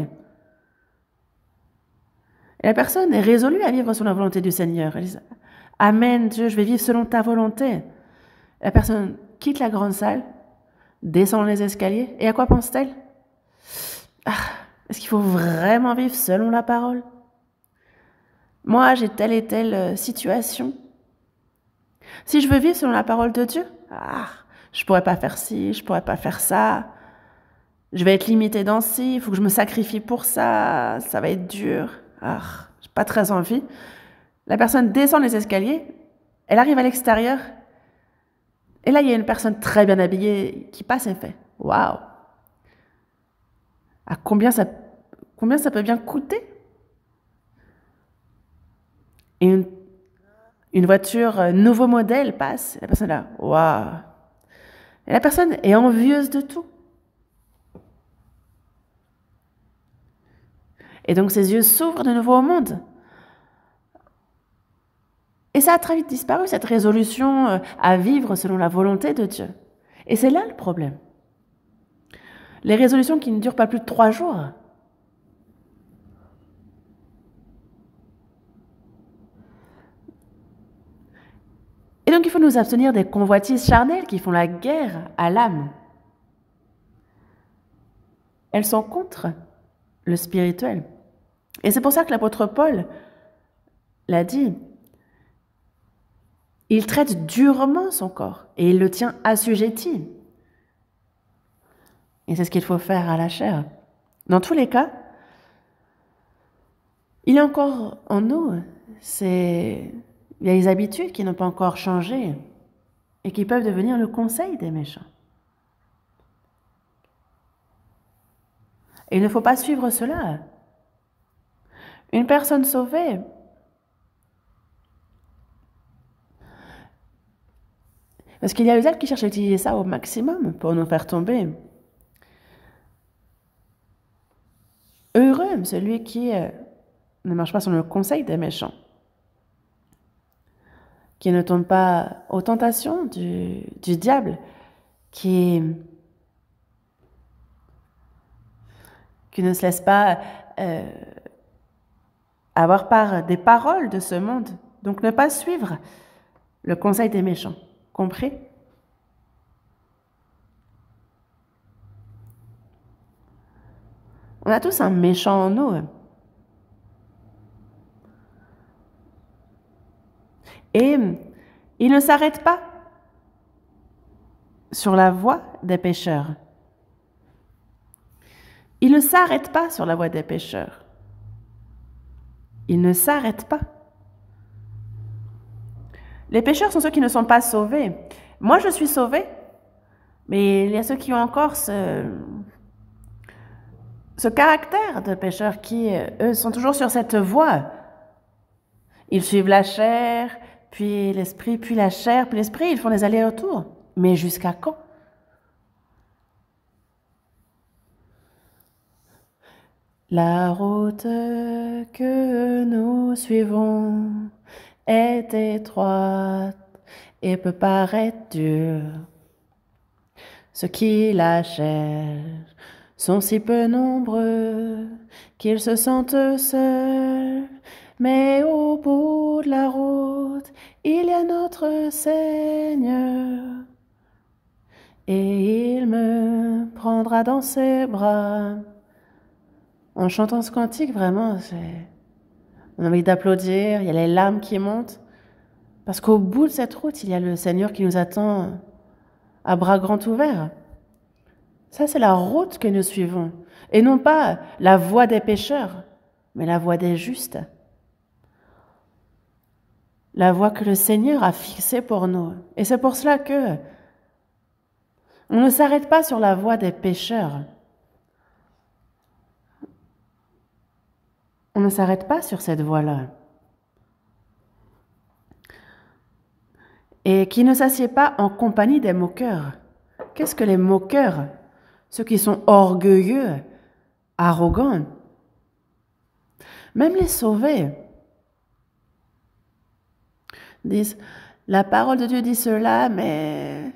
Et la personne est résolue à vivre selon la volonté du Seigneur. Elle dit « Amen, Dieu, je vais vivre selon ta volonté. » La personne quitte la grande salle, descend les escaliers, et à quoi pense-t-elle? Est-ce qu'il faut vraiment vivre selon la parole? Moi, j'ai telle et telle situation. Si je veux vivre selon la parole de Dieu, je ne pourrais pas faire ci, je ne pourrais pas faire ça. Je vais être limitée dans ci, il faut que je me sacrifie pour ça, ça va être dur. Je n'ai pas très envie. La personne descend les escaliers, elle arrive à l'extérieur, et là, il y a une personne très bien habillée qui passe et fait « Waouh! À combien ça peut bien coûter ?» Et une voiture nouveau modèle passe, la personne est là « Waouh !» Et la personne est envieuse de tout. Et donc ses yeux s'ouvrent de nouveau au monde. Et ça a très vite disparu, cette résolution à vivre selon la volonté de Dieu. Et c'est là le problème. Les résolutions qui ne durent pas plus de 3 jours. faut nous abstenir des convoitises charnelles qui font la guerre à l'âme. Elles sont contre le spirituel. Et c'est pour ça que l'apôtre Paul l'a dit. Il traite durement son corps et il le tient assujetti. Et c'est ce qu'il faut faire à la chair. Dans tous les cas, il y a encore en nous il y a des habitudes qui n'ont pas encore changé et qui peuvent devenir le conseil des méchants. Et il ne faut pas suivre cela. Une personne sauvée, parce qu'il y a Uzel qui cherche à utiliser ça au maximum pour nous faire tomber. Heureux celui qui ne marche pas sur le conseil des méchants, qui ne tombe pas aux tentations du diable, qui ne se laisse pas avoir part des paroles de ce monde. Donc ne pas suivre le conseil des méchants. Compris? On a tous un méchant en nous. Et il ne s'arrête pas sur la voie des pécheurs. Il ne s'arrête pas sur la voie des pécheurs. Il ne s'arrête pas. Les pécheurs sont ceux qui ne sont pas sauvés. Moi, je suis sauvé, mais il y a ceux qui ont encore ce caractère de pécheurs qui, eux, sont toujours sur cette voie. Ils suivent la chair, puis l'esprit, puis la chair, puis l'esprit, ils font des allers-retours. Mais jusqu'à quand? La route que nous suivons est étroite et peut paraître dure. Ceux qui la cherchent sont si peu nombreux qu'ils se sentent seuls. Mais au bout de la route, il y a notre Seigneur. Et il me prendra dans ses bras. En chantant ce cantique, vraiment, on a envie d'applaudir, il y a les larmes qui montent. Parce qu'au bout de cette route, il y a le Seigneur qui nous attend à bras grands ouverts. Ça, c'est la route que nous suivons. Et non pas la voie des pécheurs, mais la voie des justes. La voie que le Seigneur a fixée pour nous. Et c'est pour cela que on ne s'arrête pas sur la voie des pécheurs. On ne s'arrête pas sur cette voie-là. Et qui ne s'assied pas en compagnie des moqueurs. Qu'est-ce que les moqueurs? Ceux qui sont orgueilleux, arrogants. Même les sauvés disent, la parole de Dieu dit cela, mais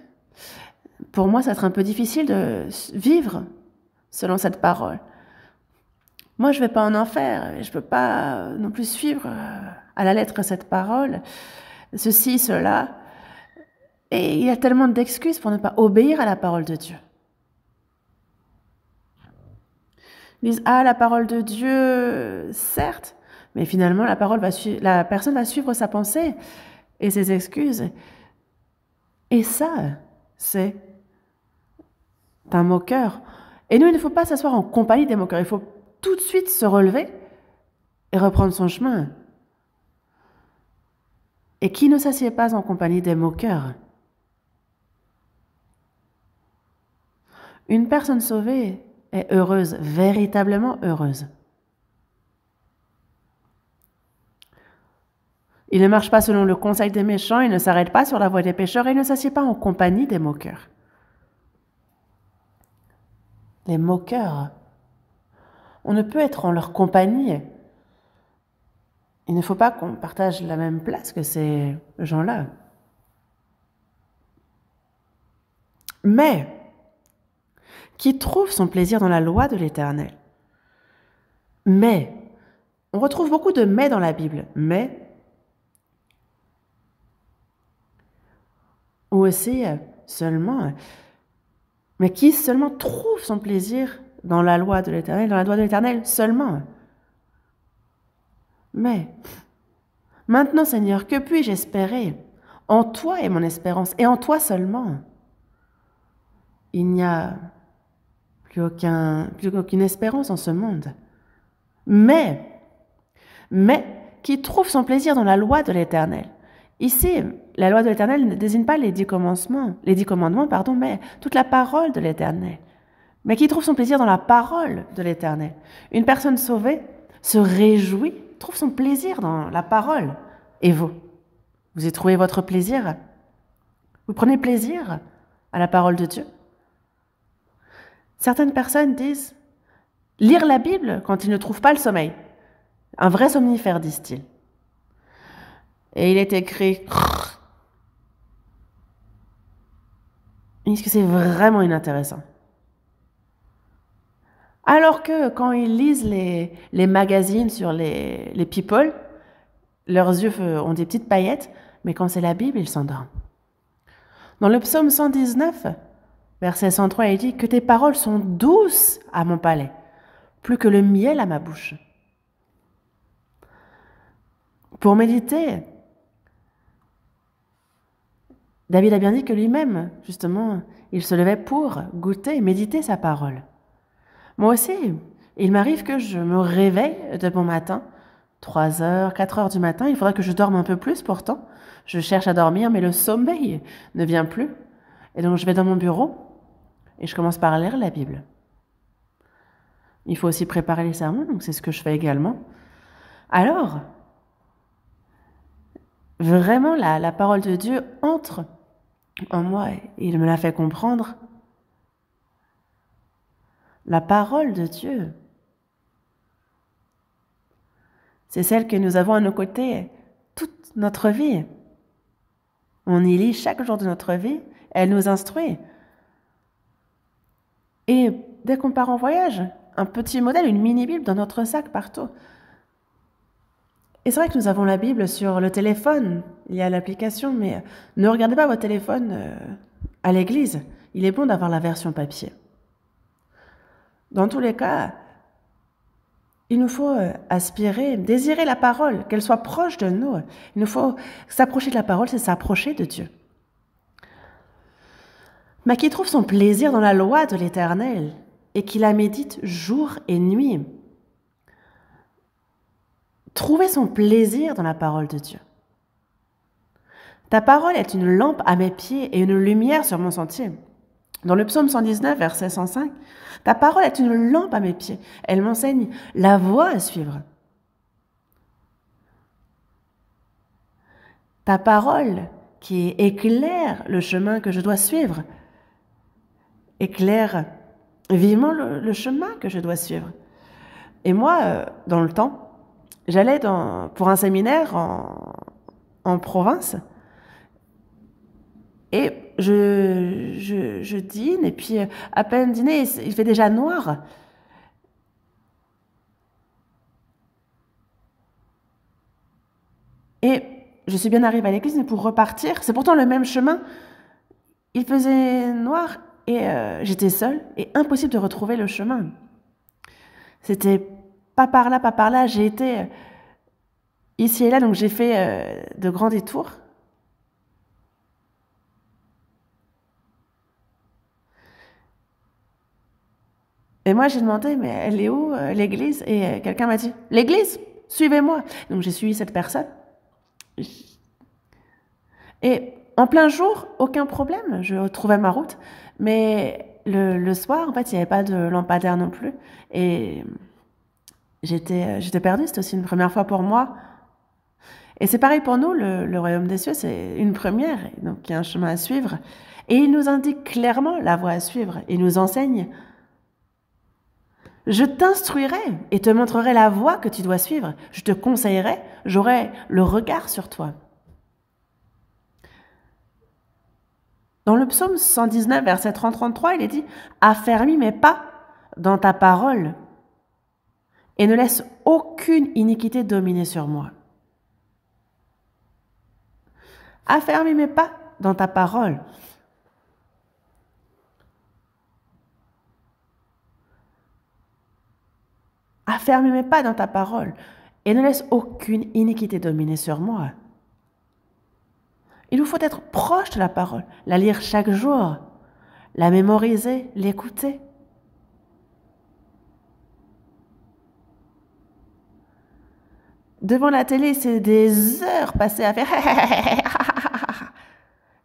pour moi, ça va être un peu difficile de vivre selon cette parole. Moi, je ne vais pas en enfer, je ne peux pas non plus suivre à la lettre cette parole, ceci, cela. Et il y a tellement d'excuses pour ne pas obéir à la parole de Dieu. Ils disent, la parole de Dieu, certes, mais finalement, la personne va suivre sa pensée et ses excuses. Et ça, c'est un moqueur. Et nous, il ne faut pas s'asseoir en compagnie des moqueurs. Il faut tout de suite se relever et reprendre son chemin. Et qui ne s'assied pas en compagnie des moqueurs? Une personne sauvée est heureuse, véritablement heureuse. Il ne marche pas selon le conseil des méchants, il ne s'arrête pas sur la voie des pécheurs et il ne s'assied pas en compagnie des moqueurs. Les moqueurs, on ne peut être en leur compagnie. Il ne faut pas qu'on partage la même place que ces gens-là. Mais qui trouve son plaisir dans la loi de l'Éternel. Mais, on retrouve beaucoup de mais dans la Bible, mais aussi seulement, mais qui seulement trouve son plaisir dans la loi de l'Éternel, dans la loi de l'Éternel seulement. Mais maintenant, Seigneur, que puis-je espérer? En toi est mon espérance, et en toi seulement. Il n'y a plus aucune espérance en ce monde. Mais qui trouve son plaisir dans la loi de l'Éternel. Ici, la loi de l'Éternel ne désigne pas les 10 commandements, mais toute la parole de l'Éternel. Mais qui trouve son plaisir dans la parole de l'Éternel. Une personne sauvée se réjouit, trouve son plaisir dans la parole. Et vous y trouvez votre plaisir? Vous prenez plaisir à la parole de Dieu? Certaines personnes disent lire la Bible quand ils ne trouvent pas le sommeil. Un vrai somnifère, disent-ils. Et il est écrit... Ils disent que c'est vraiment inintéressant. Alors que quand ils lisent les magazines sur les people, leurs yeux ont des petites paillettes, mais quand c'est la Bible, ils s'endorment. Dans le psaume 119, verset 103, il dit « Que tes paroles sont douces à mon palais, plus que le miel à ma bouche. » Pour méditer, David a bien dit que lui-même, justement, il se levait pour goûter et méditer sa parole. Moi aussi, il m'arrive que je me réveille de bon matin, 3 heures, 4 heures du matin, il faudrait que je dorme un peu plus pourtant. Je cherche à dormir, mais le sommeil ne vient plus. Et donc je vais dans mon bureau et je commence par lire la Bible. Il faut aussi préparer les sermons, donc c'est ce que je fais également. Alors, vraiment, la parole de Dieu entre en moi et il me l'a fait comprendre. La parole de Dieu, c'est celle que nous avons à nos côtés toute notre vie. On y lit chaque jour de notre vie, elle nous instruit. Et dès qu'on part en voyage, un petit modèle, une mini-Bible dans notre sac partout. Et c'est vrai que nous avons la Bible sur le téléphone, il y a l'application, mais ne regardez pas votre téléphone à l'église. Il est bon d'avoir la version papier. Dans tous les cas, il nous faut aspirer, désirer la parole, qu'elle soit proche de nous. Il nous faut s'approcher de la parole, c'est s'approcher de Dieu. Mais qui trouve son plaisir dans la loi de l'Éternel et qui la médite jour et nuit. Trouver son plaisir dans la parole de Dieu. Ta parole est une lampe à mes pieds et une lumière sur mon sentier. Dans le psaume 119, verset 105, ta parole est une lampe à mes pieds. Elle m'enseigne la voie à suivre. Ta parole qui éclaire le chemin que je dois suivre, éclaire vivement le chemin que je dois suivre. Et moi, dans le temps, j'allais pour un séminaire en province et je dîne et puis à peine dîner, il fait déjà noir. Et je suis bien arrivée à l'église, mais pour repartir, c'est pourtant le même chemin, il faisait noir et j'étais seule et impossible de retrouver le chemin. C'était pas par là, j'ai été ici et là, donc j'ai fait de grands détours. Et moi, j'ai demandé, mais elle est où l'église? Et quelqu'un m'a dit, l'église, suivez-moi. Donc j'ai suivi cette personne. Et en plein jour, aucun problème, je trouvais ma route. Mais le soir, en fait, il n'y avait pas de lampadaire non plus. Et j'étais perdue, c'était aussi une première fois pour moi. Et c'est pareil pour nous, le royaume des cieux, c'est une première, donc il y a un chemin à suivre. Et il nous indique clairement la voie à suivre. Il nous enseigne. Je t'instruirai et te montrerai la voie que tu dois suivre. Je te conseillerai, j'aurai le regard sur toi. Dans le psaume 119, verset 30-33, il est dit « Affermis mes pas dans ta parole et ne laisse aucune iniquité dominer sur moi. » Affermis mes pas dans ta parole. Afferme mes pas dans ta parole et ne laisse aucune iniquité dominer sur moi. Il nous faut être proche de la parole, la lire chaque jour, la mémoriser, l'écouter. Devant la télé, c'est des heures passées à faire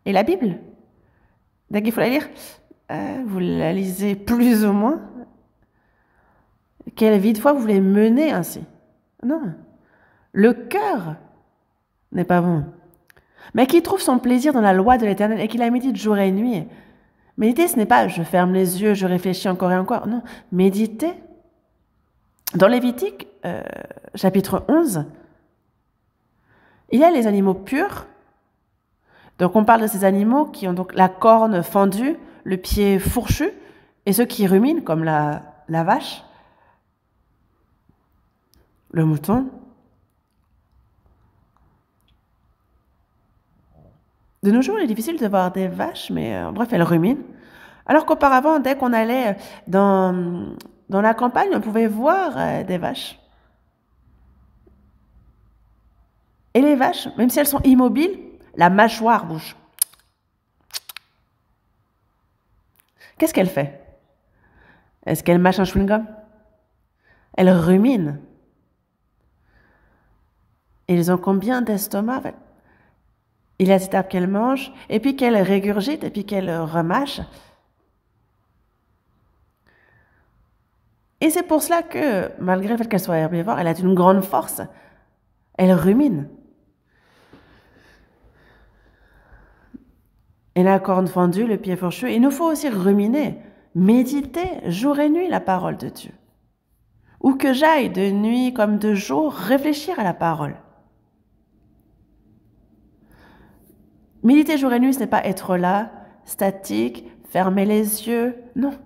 et la Bible, dès qu'il faut la lire, vous la lisez plus ou moins. Quelle vie de foi vous voulez mener ainsi? Non. Le cœur n'est pas bon. Mais qui trouve son plaisir dans la loi de l'Éternel et qui la médite jour et nuit. Méditer, ce n'est pas je ferme les yeux, je réfléchis encore et encore. Non, méditer. Dans Lévitique, chapitre 11, il y a les animaux purs. Donc on parle de ces animaux qui ont donc la corne fendue, le pied fourchu, et ceux qui ruminent, comme la vache, le mouton. De nos jours, il est difficile de voir des vaches, mais bref, elles ruminent. Alors qu'auparavant, dès qu'on allait dans la campagne, on pouvait voir des vaches. Et les vaches, même si elles sont immobiles, la mâchoire bouge. Qu'est-ce qu'elle fait? Est-ce qu'elle mâche un chewing-gum? Elle rumine. Et ils ont combien d'estomac? Il y a cette étape qu'elle mange, et puis qu'elle régurgite, et puis qu'elle remâche. Et c'est pour cela que, malgré le fait qu'elle soit herbivore, elle a une grande force. Elle rumine. Elle a la corne fendue, le pied fourchu. Il nous faut aussi ruminer, méditer jour et nuit la parole de Dieu. Où que j'aille, de nuit comme de jour, réfléchir à la parole. Méditer jour et nuit, ce n'est pas être là, statique, fermer les yeux, non.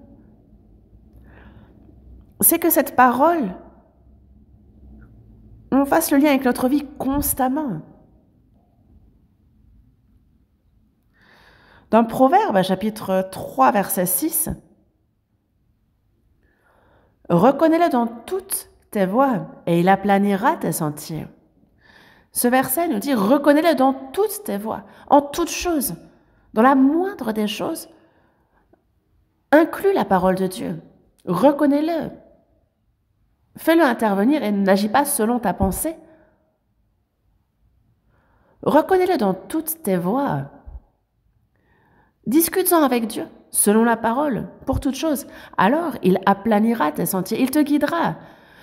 C'est que cette parole, on fasse le lien avec notre vie constamment. Dans Proverbe, chapitre 3, verset 6, « Reconnais-le dans toutes tes voies, et il aplanira tes sentiers. » Ce verset nous dit « Reconnais-le dans toutes tes voies, en toutes choses, dans la moindre des choses. » Inclus la parole de Dieu. Reconnais-le. Fais-le intervenir et n'agis pas selon ta pensée. Reconnais-le dans toutes tes voies. Discute-en avec Dieu, selon la parole, pour toute chose. Alors, il aplanira tes sentiers, il te guidera.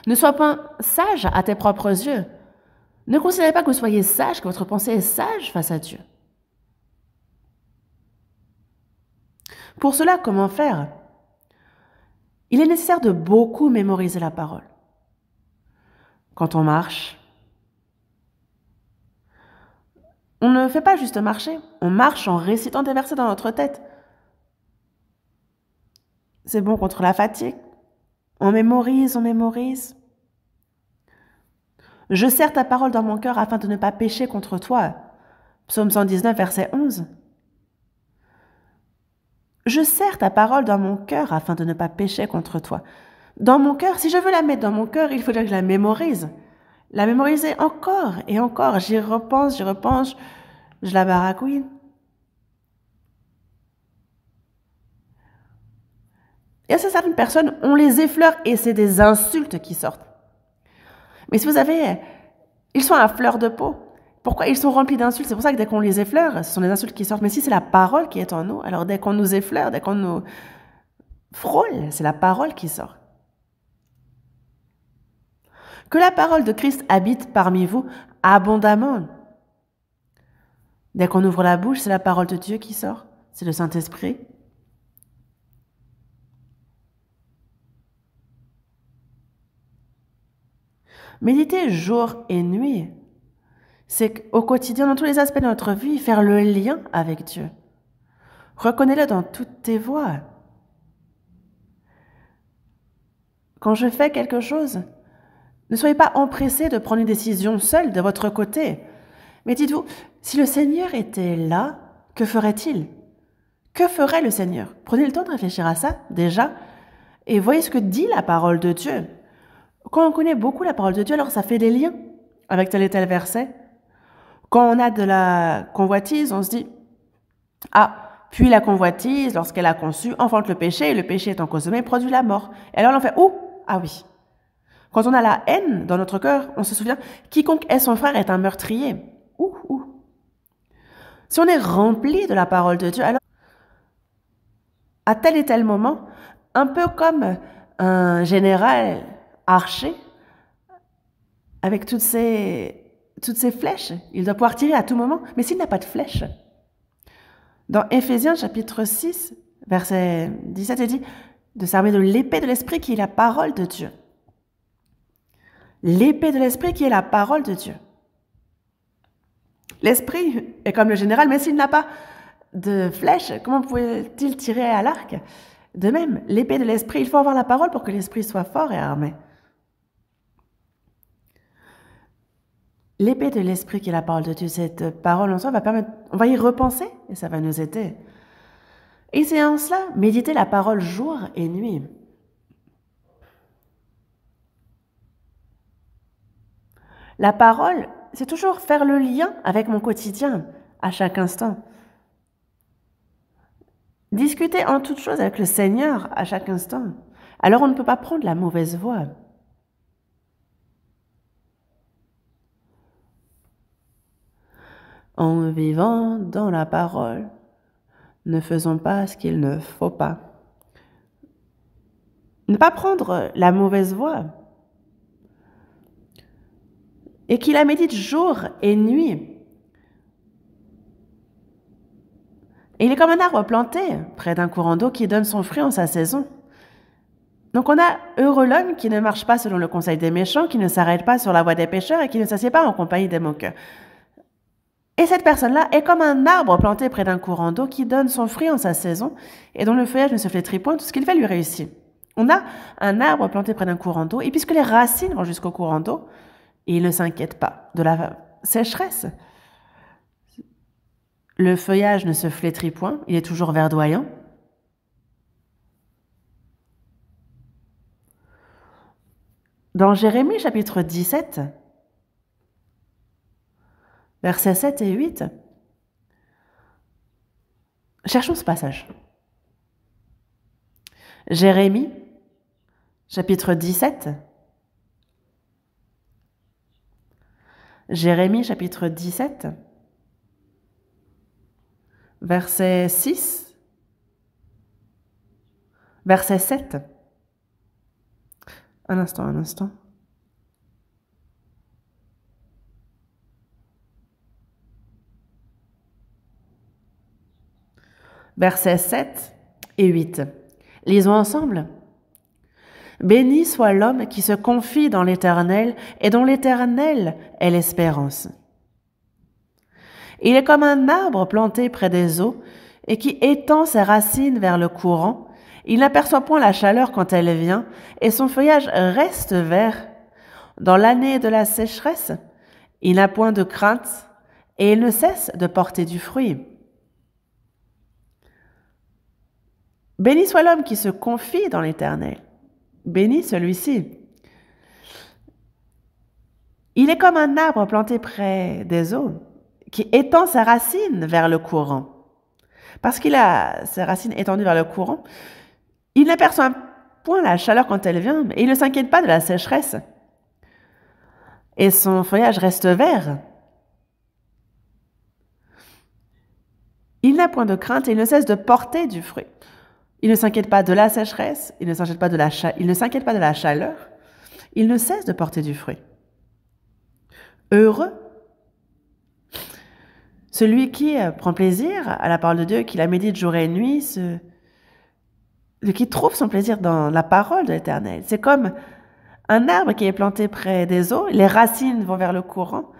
Ne sois pas sage à tes propres yeux. Ne considérez pas que vous soyez sage, que votre pensée est sage face à Dieu. Pour cela, comment faire? Il est nécessaire de beaucoup mémoriser la parole. Quand on marche, on ne fait pas juste marcher, on marche en récitant des versets dans notre tête. C'est bon contre la fatigue. On mémorise, on mémorise. Je serre ta parole dans mon cœur afin de ne pas pécher contre toi. Psaume 119, verset 11. Je serre ta parole dans mon cœur afin de ne pas pécher contre toi. Dans mon cœur, si je veux la mettre dans mon cœur, il faudrait que je la mémorise. La mémoriser encore et encore. J'y repense, je la baragouine. Il y a certaines personnes, on les effleure et c'est des insultes qui sortent. Mais si vous avez, ils sont à fleur de peau. Pourquoi? Ils sont remplis d'insultes. C'est pour ça que dès qu'on les effleure, ce sont des insultes qui sortent. Mais si c'est la parole qui est en nous, alors dès qu'on nous effleure, dès qu'on nous frôle, c'est la parole qui sort. Que la parole de Christ habite parmi vous abondamment. Dès qu'on ouvre la bouche, c'est la parole de Dieu qui sort. C'est le Saint-Esprit. Méditer jour et nuit, c'est qu'au quotidien, dans tous les aspects de notre vie, faire le lien avec Dieu. Reconnais-le dans toutes tes voies. Quand je fais quelque chose, ne soyez pas empressés de prendre une décision seule de votre côté. Mais dites-vous, si le Seigneur était là, que ferait-il? Que ferait le Seigneur? Prenez le temps de réfléchir à ça, déjà, et voyez ce que dit la parole de Dieu. Quand on connaît beaucoup la parole de Dieu, alors ça fait des liens avec tel et tel verset. Quand on a de la convoitise, on se dit, ah, puis la convoitise, lorsqu'elle a conçu, enfante le péché, et le péché étant consommé, produit la mort. Et alors on fait, oh, ah oui. Quand on a la haine dans notre cœur, on se souvient, quiconque est son frère est un meurtrier. Ouh. Si on est rempli de la parole de Dieu, alors, à tel et tel moment, un peu comme un général archer, avec toutes ces flèches, il doit pouvoir tirer à tout moment, mais s'il n'a pas de flèches. Dans Éphésiens chapitre 6, verset 17, il dit de s'armer de l'épée de l'esprit qui est la parole de Dieu. L'épée de l'esprit qui est la parole de Dieu. L'esprit est comme le général, mais s'il n'a pas de flèche, comment pouvait-il tirer à l'arc? De même, l'épée de l'esprit, il faut avoir la parole pour que l'esprit soit fort et armé. L'épée de l'esprit qui est la parole de Dieu, cette parole en soi va permettre, on va y repenser et ça va nous aider. Et c'est en cela, méditer la parole jour et nuit. La parole, c'est toujours faire le lien avec mon quotidien à chaque instant. Discuter en toute chose avec le Seigneur à chaque instant. Alors on ne peut pas prendre la mauvaise voie. En vivant dans la parole, ne faisons pas ce qu'il ne faut pas. Ne pas prendre la mauvaise voie. Et qu'il la médite jour et nuit. Et il est comme un arbre planté près d'un courant d'eau qui donne son fruit en sa saison. Donc on a heureux l'homme qui ne marche pas selon le conseil des méchants, qui ne s'arrête pas sur la voie des pécheurs et qui ne s'assied pas en compagnie des moqueurs. Et cette personne-là est comme un arbre planté près d'un courant d'eau qui donne son fruit en sa saison et dont le feuillage ne se flétrit point, tout ce qu'il fait lui réussit. On a un arbre planté près d'un courant d'eau et puisque les racines vont jusqu'au courant d'eau, il ne s'inquiète pas de la sécheresse. Le feuillage ne se flétrit point, il est toujours verdoyant. Dans Jérémie chapitre 17, versets 7 et 8, cherchons ce passage. Jérémie, chapitre 17. Jérémie, chapitre 17, verset 6, verset 7. Un instant. Versets 7 et 8. Lisons ensemble. Béni soit l'homme qui se confie dans l'Éternel et dont l'Éternel est l'espérance. Il est comme un arbre planté près des eaux et qui étend ses racines vers le courant. Il n'aperçoit point la chaleur quand elle vient et son feuillage reste vert. Dans l'année de la sécheresse, il n'a point de crainte et il ne cesse de porter du fruit. Béni soit l'homme qui se confie dans l'Éternel. Béni celui-ci. Il est comme un arbre planté près des eaux, qui étend sa racine vers le courant. Parce qu'il a ses racines étendues vers le courant, il n'aperçoit point la chaleur quand elle vient, et il ne s'inquiète pas de la sécheresse. Et son feuillage reste vert. Il n'a point de crainte et il ne cesse de porter du fruit. Il ne s'inquiète pas de la sécheresse, il ne s'inquiète pas de la chaleur, il ne cesse de porter du fruit. Heureux celui qui prend plaisir à la parole de Dieu, qui la médite jour et nuit, qui trouve son plaisir dans la parole de l'Éternel. C'est comme un arbre qui est planté près des eaux, les racines vont vers le courant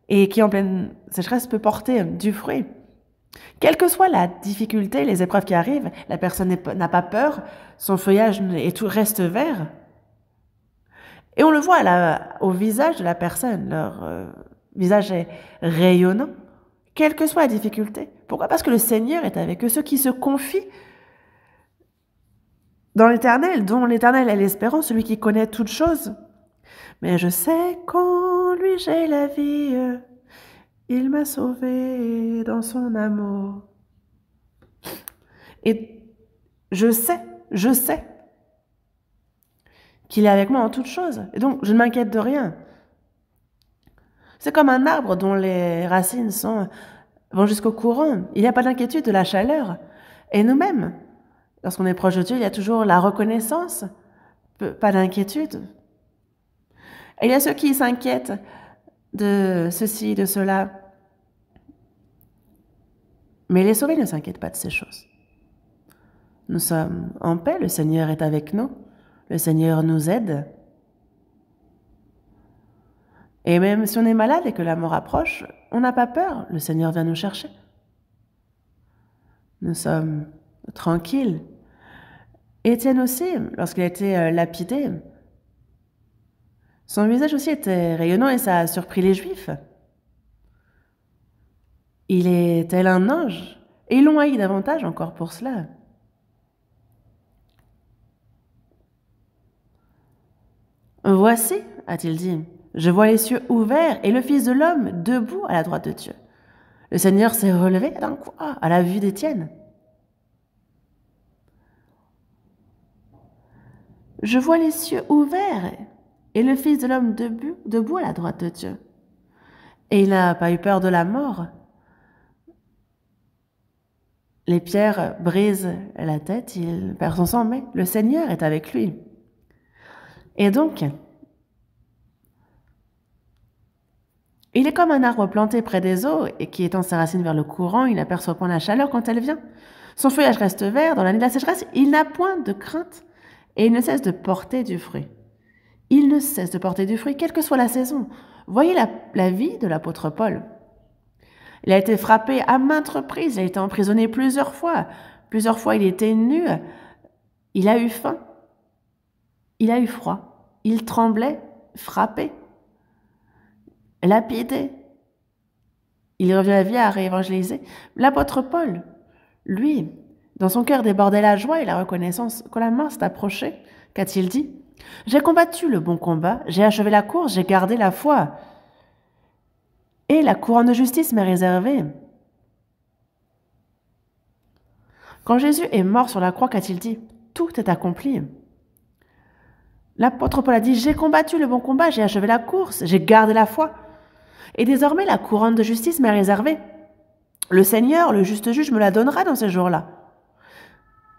et qui en pleine sécheresse peut porter du fruit. Quelle que soit la difficulté, les épreuves qui arrivent, la personne n'a pas peur, son feuillage et tout reste vert. Et on le voit au visage de la personne, leur visage est rayonnant, quelle que soit la difficulté. Pourquoi? Parce que le Seigneur est avec eux, ceux qui se confient dans l'Éternel, dont l'Éternel est l'espérance, celui qui connaît toutes choses. Mais je sais qu'en lui j'ai la vie, il m'a sauvé dans son amour. Et je sais qu'il est avec moi en toutes choses. Et donc, je ne m'inquiète de rien. C'est comme un arbre dont les racines vont jusqu'au courant. Il n'y a pas d'inquiétude de la chaleur. Et nous-mêmes, lorsqu'on est proche de Dieu, il y a toujours la reconnaissance, pas d'inquiétude. Et il y a ceux qui s'inquiètent de ceci, de cela. Mais les sauvés ne s'inquiètent pas de ces choses. Nous sommes en paix, le Seigneur est avec nous, le Seigneur nous aide. Et même si on est malade et que la mort approche, on n'a pas peur, le Seigneur vient nous chercher. Nous sommes tranquilles. Étienne aussi, lorsqu'il a été lapidé, son visage aussi était rayonnant et ça a surpris les Juifs. Il est tel un ange, et ils l'ont haï davantage encore pour cela. Voici, a-t-il dit, je vois les cieux ouverts et le Fils de l'homme debout à la droite de Dieu. Le Seigneur s'est relevé d'un coup à la vue d'Étienne. Je vois les cieux ouverts et le Fils de l'homme debout à la droite de Dieu. Et il n'a pas eu peur de la mort. Les pierres brisent la tête, il perd son sang, mais le Seigneur est avec lui. Et donc, il est comme un arbre planté près des eaux et qui étend ses racines vers le courant, il n'aperçoit point la chaleur quand elle vient. Son feuillage reste vert, dans l'année de la sécheresse, il n'a point de crainte et il ne cesse de porter du fruit. Il ne cesse de porter du fruit, quelle que soit la saison. Voyez la vie de l'apôtre Paul. Il a été frappé à maintes reprises, il a été emprisonné plusieurs fois. Plusieurs fois, il était nu, il a eu faim, il a eu froid, il tremblait, frappé, lapidé. Il revient à la vie à réévangéliser. L'apôtre Paul, lui, dans son cœur débordait la joie et la reconnaissance. Quand la mort s'est approchée, qu'a-t-il dit? J'ai combattu le bon combat, j'ai achevé la course, j'ai gardé la foi. Et la couronne de justice m'est réservée. Quand Jésus est mort sur la croix, qu'a-t-il dit? Tout est accompli. L'apôtre Paul a dit, j'ai combattu le bon combat, j'ai achevé la course, j'ai gardé la foi. Et désormais, la couronne de justice m'est réservée. Le Seigneur, le juste juge, me la donnera dans ces jours-là.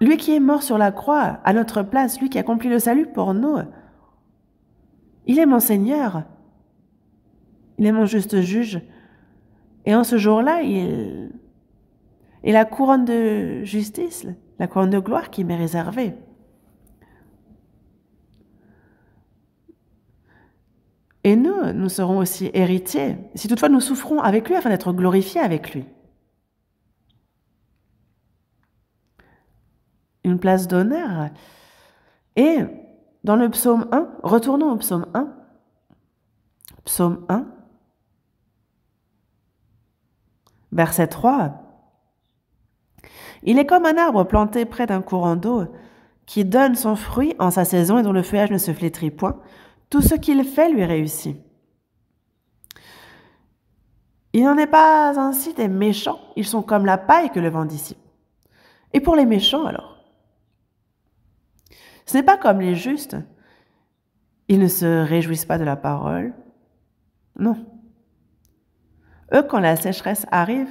Lui qui est mort sur la croix, à notre place, lui qui accomplit le salut pour nous, il est mon Seigneur. Il est mon juste juge. Et en ce jour-là, il la couronne de justice, la couronne de gloire qui m'est réservée. Et nous serons aussi héritiers, si toutefois nous souffrons avec lui afin d'être glorifiés avec lui. Une place d'honneur. Et dans le psaume 1, retournons au psaume 1. Psaume 1, verset 3. Il est comme un arbre planté près d'un courant d'eau qui donne son fruit en sa saison et dont le feuillage ne se flétrit point. Tout ce qu'il fait lui réussit. Il n'en est pas ainsi des méchants, ils sont comme la paille que le vent dissipe. Et pour les méchants alors? Ce n'est pas comme les justes, ils ne se réjouissent pas de la parole. Non. Eux, quand la sécheresse arrive,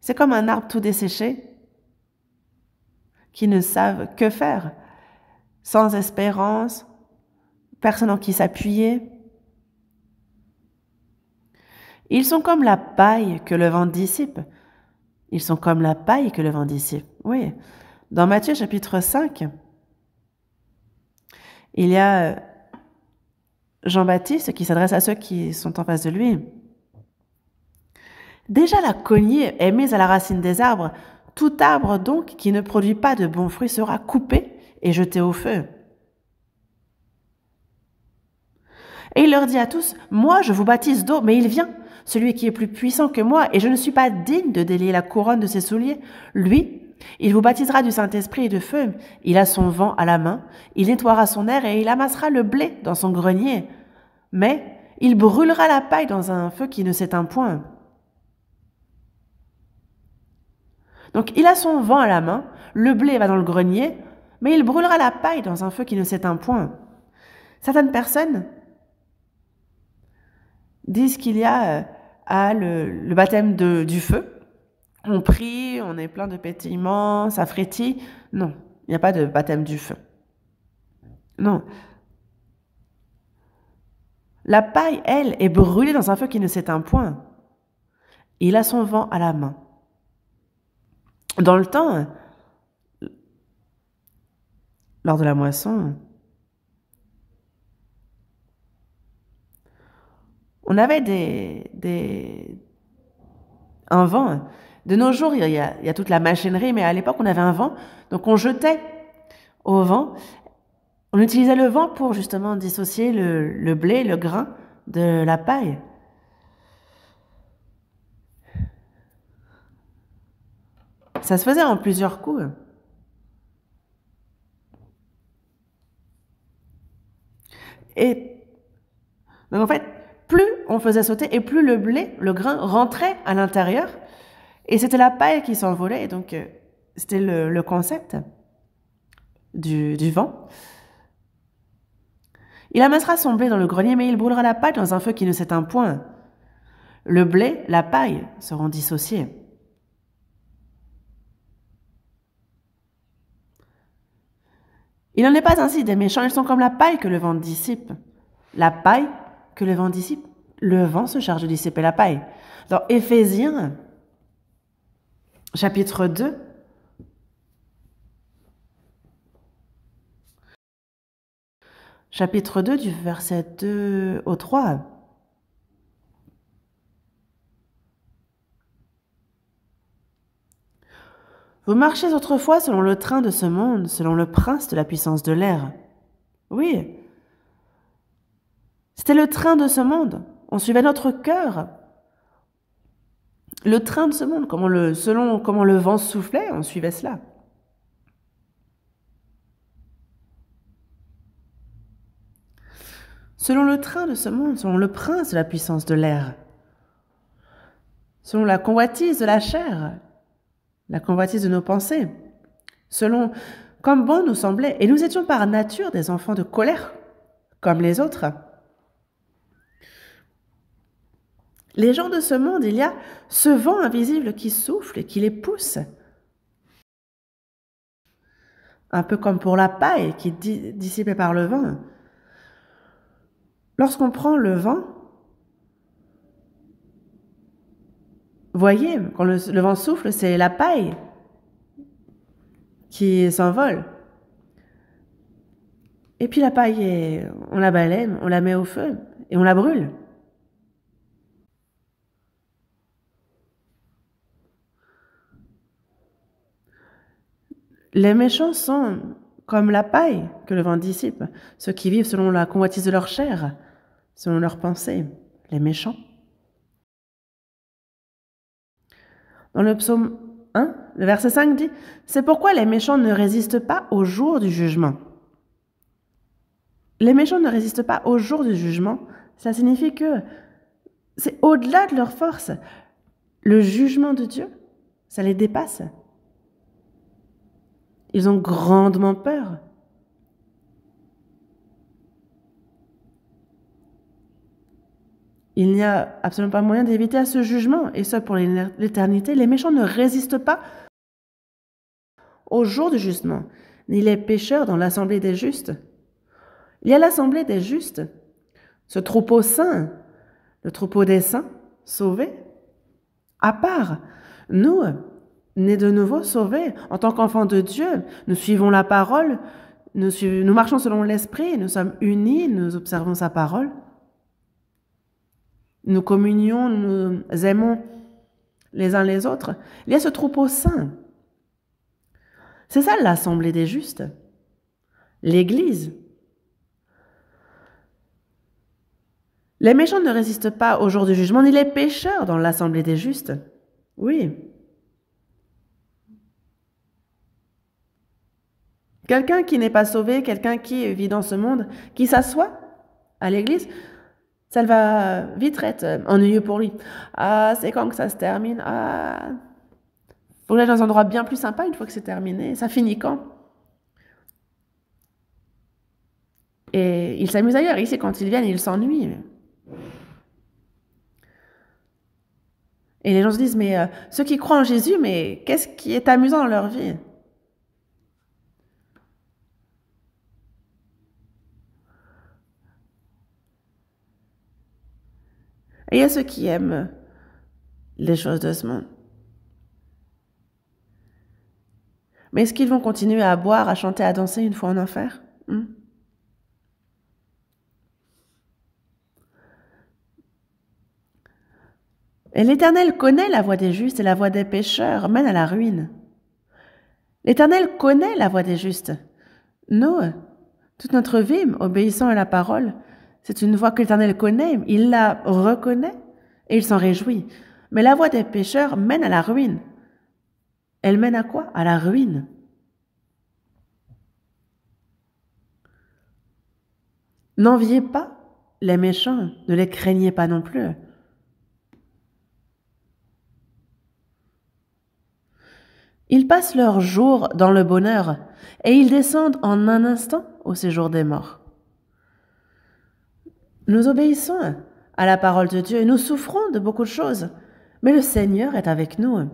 c'est comme un arbre tout desséché, qui ne savent que faire, sans espérance, personne en qui s'appuyer. Ils sont comme la paille que le vent dissipe. Ils sont comme la paille que le vent dissipe. Oui. Dans Matthieu chapitre 5, il y a Jean-Baptiste qui s'adresse à ceux qui sont en face de lui. Déjà la cognée est mise à la racine des arbres. Tout arbre donc qui ne produit pas de bons fruits sera coupé et jeté au feu. Et il leur dit à tous, moi je vous baptise d'eau, mais il vient, celui qui est plus puissant que moi, et je ne suis pas digne de délier la couronne de ses souliers. Lui, il vous baptisera du Saint-Esprit et de feu. Il a son vent à la main, il nettoiera son air et il amassera le blé dans son grenier. Mais il brûlera la paille dans un feu qui ne s'éteint point. Donc il a son vent à la main, le blé va dans le grenier, mais il brûlera la paille dans un feu qui ne s'éteint point. Certaines personnes disent qu'il y a le baptême du feu. On prie, on est plein de pétillements, ça frétille. Non, il n'y a pas de baptême du feu. Non. La paille, elle, est brûlée dans un feu qui ne s'éteint point. Il a son vent à la main. Dans le temps, lors de la moisson, on avait un vent. De nos jours, il y a toute la machinerie, mais à l'époque, on avait un vent. Donc, on jetait au vent. On utilisait le vent pour justement dissocier le blé, le grain de la paille. Ça se faisait en plusieurs coups. Et donc, en fait, plus on faisait sauter et plus le blé, le grain, rentrait à l'intérieur. Et c'était la paille qui s'envolait. Et donc, c'était le concept du vent. Il amassera son blé dans le grenier, mais il brûlera la paille dans un feu qui ne s'éteint point. Le blé, la paille seront dissociés. Il n'en est pas ainsi des méchants, ils sont comme la paille que le vent dissipe. La paille que le vent dissipe, le vent se charge de dissiper la paille. Dans Éphésiens, chapitre 2, du verset 2 au 3. Vous marchez autrefois selon le train de ce monde, selon le prince de la puissance de l'air. Oui, c'était le train de ce monde. On suivait notre cœur. Le train de ce monde, selon comment le vent soufflait, on suivait cela. Selon le train de ce monde, selon le prince de la puissance de l'air, selon la convoitise de la chair, la convoitise de nos pensées, selon comme bon nous semblait, et nous étions par nature des enfants de colère, comme les autres. Les gens de ce monde, il y a ce vent invisible qui souffle et qui les pousse. Un peu comme pour la paille qui est dissipée par le vent. Lorsqu'on prend le vent, voyez, quand le vent souffle, c'est la paille qui s'envole. Et puis la paille, on la balaie, on la met au feu et on la brûle. Les méchants sont comme la paille que le vent dissipe, ceux qui vivent selon la convoitise de leur chair, selon leurs pensées, les méchants. Dans le psaume 1, le verset 5 dit « C'est pourquoi les méchants ne résistent pas au jour du jugement. » Les méchants ne résistent pas au jour du jugement. Ça signifie que c'est au-delà de leur force. Le jugement de Dieu, ça les dépasse. Ils ont grandement peur. Il n'y a absolument pas moyen d'éviter à ce jugement, et ça pour l'éternité. Les méchants ne résistent pas au jour du jugement, ni les pécheurs dans l'assemblée des justes. Il y a l'assemblée des justes, ce troupeau saint, le troupeau des saints, sauvés, à part. Nous, nés de nouveau, sauvés, en tant qu'enfants de Dieu, nous suivons la parole, nous marchons selon l'esprit, nous sommes unis, nous observons sa parole. Nous communions, nous aimons les uns les autres. Il y a ce troupeau saint. C'est ça l'assemblée des justes, l'Église. Les méchants ne résistent pas au jour du jugement, ni les pécheurs dans l'assemblée des justes. Oui. Quelqu'un qui n'est pas sauvé, quelqu'un qui vit dans ce monde, qui s'assoit à l'église, ça va vite être ennuyeux pour lui. Ah, c'est quand que ça se termine? Ah, faut aller dans un endroit bien plus sympa une fois que c'est terminé. Ça finit quand? Et il s'amuse ailleurs. Ici, quand ils viennent, ils s'ennuient. Et les gens se disent, mais ceux qui croient en Jésus, mais qu'est-ce qui est amusant dans leur vie? Et il y a ceux qui aiment les choses de ce monde. Mais est-ce qu'ils vont continuer à boire, à chanter, à danser une fois en enfer? Et l'Éternel connaît la voie des justes et la voie des pécheurs mène à la ruine. L'Éternel connaît la voie des justes. Nous, toute notre vie, obéissant à la parole, c'est une voie que l'Éternel connaît, il la reconnaît et il s'en réjouit. Mais la voie des pécheurs mène à la ruine. Elle mène à quoi? À la ruine. N'enviez pas les méchants, ne les craignez pas non plus. Ils passent leur jour dans le bonheur et ils descendent en un instant au séjour des morts. Nous obéissons à la parole de Dieu et nous souffrons de beaucoup de choses, mais le Seigneur est avec nous.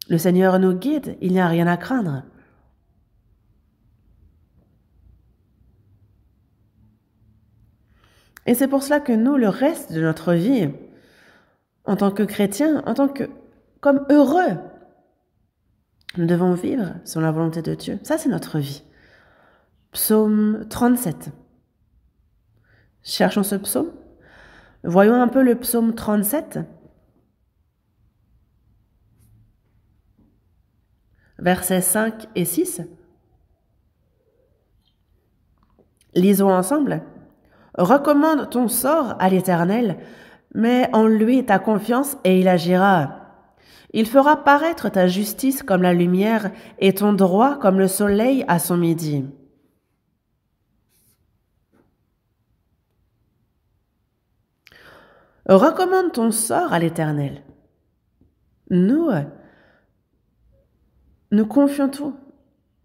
Le Seigneur nous guide, il n'y a rien à craindre. Et c'est pour cela que nous, le reste de notre vie, en tant que chrétiens, comme heureux, nous devons vivre selon la volonté de Dieu. Ça, c'est notre vie. Psaume 37. Cherchons ce psaume. Voyons un peu le psaume 37. Versets 5 et 6. Lisons ensemble. Recommande ton sort à l'Éternel, mets en lui ta confiance et il agira. Il fera paraître ta justice comme la lumière et ton droit comme le soleil à son midi. Recommande ton sort à l'Éternel. Nous confions tout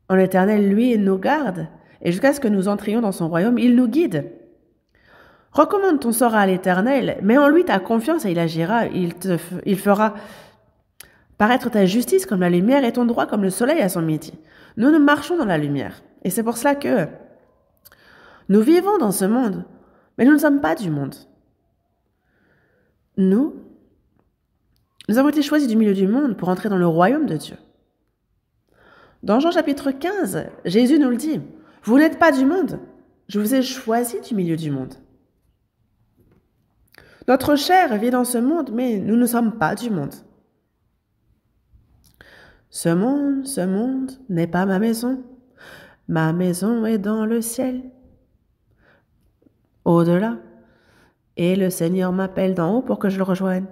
en l'Éternel, lui, il nous garde, et jusqu'à ce que nous entrions dans son royaume, il nous guide. Recommande ton sort à l'Éternel, mets en lui ta confiance et il agira, il fera paraître ta justice comme la lumière et ton droit comme le soleil à son midi. Nous marchons dans la lumière, et c'est pour cela que nous vivons dans ce monde, mais nous ne sommes pas du monde. Nous avons été choisis du milieu du monde pour entrer dans le royaume de Dieu. Dans Jean chapitre 15, Jésus nous le dit, « Vous n'êtes pas du monde, je vous ai choisi du milieu du monde. » Notre chair vit dans ce monde, mais nous ne sommes pas du monde. Ce monde n'est pas ma maison. Ma maison est dans le ciel, au-delà. Et le Seigneur m'appelle d'en haut pour que je le rejoigne.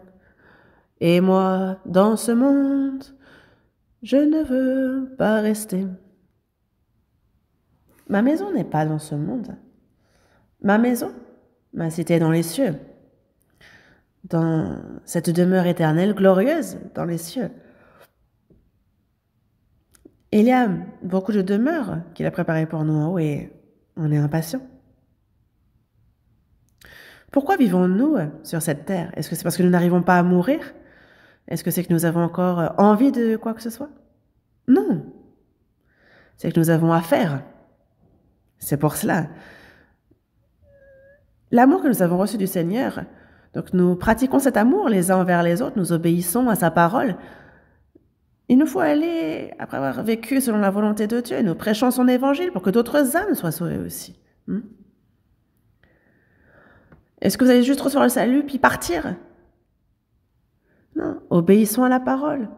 Et moi, dans ce monde, je ne veux pas rester. Ma maison n'est pas dans ce monde. Ma maison, ma cité est dans les cieux, dans cette demeure éternelle glorieuse dans les cieux. Il y a beaucoup de demeures qu'il a préparées pour nous en haut et on est impatients. Pourquoi vivons-nous sur cette terre? Est-ce que c'est parce que nous n'arrivons pas à mourir? Est-ce que c'est que nous avons encore envie de quoi que ce soit? Non. C'est que nous avons affaire. C'est pour cela. L'amour que nous avons reçu du Seigneur, donc nous pratiquons cet amour les uns envers les autres, nous obéissons à sa parole. Il nous faut aller, après avoir vécu selon la volonté de Dieu, nous prêchons son évangile pour que d'autres âmes soient sauvées aussi. Est-ce que vous allez juste recevoir le salut puis partir? Non, obéissons à la parole.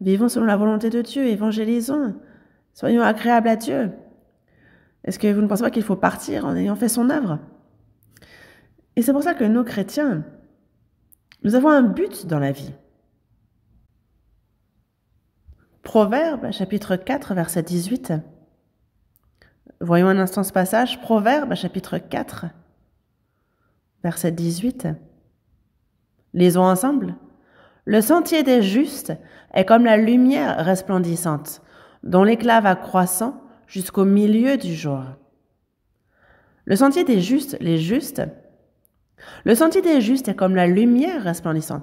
Vivons selon la volonté de Dieu, évangélisons. Soyons agréables à Dieu. Est-ce que vous ne pensez pas qu'il faut partir en ayant fait son œuvre? Et c'est pour ça que nous, chrétiens, nous avons un but dans la vie. Proverbe, chapitre 4, verset 18. Voyons un instant ce passage. Proverbe, chapitre 4, verset 18. Lisons ensemble. Le sentier des justes est comme la lumière resplendissante, dont l'éclat va croissant jusqu'au milieu du jour. Le sentier des justes, le sentier des justes est comme la lumière resplendissante.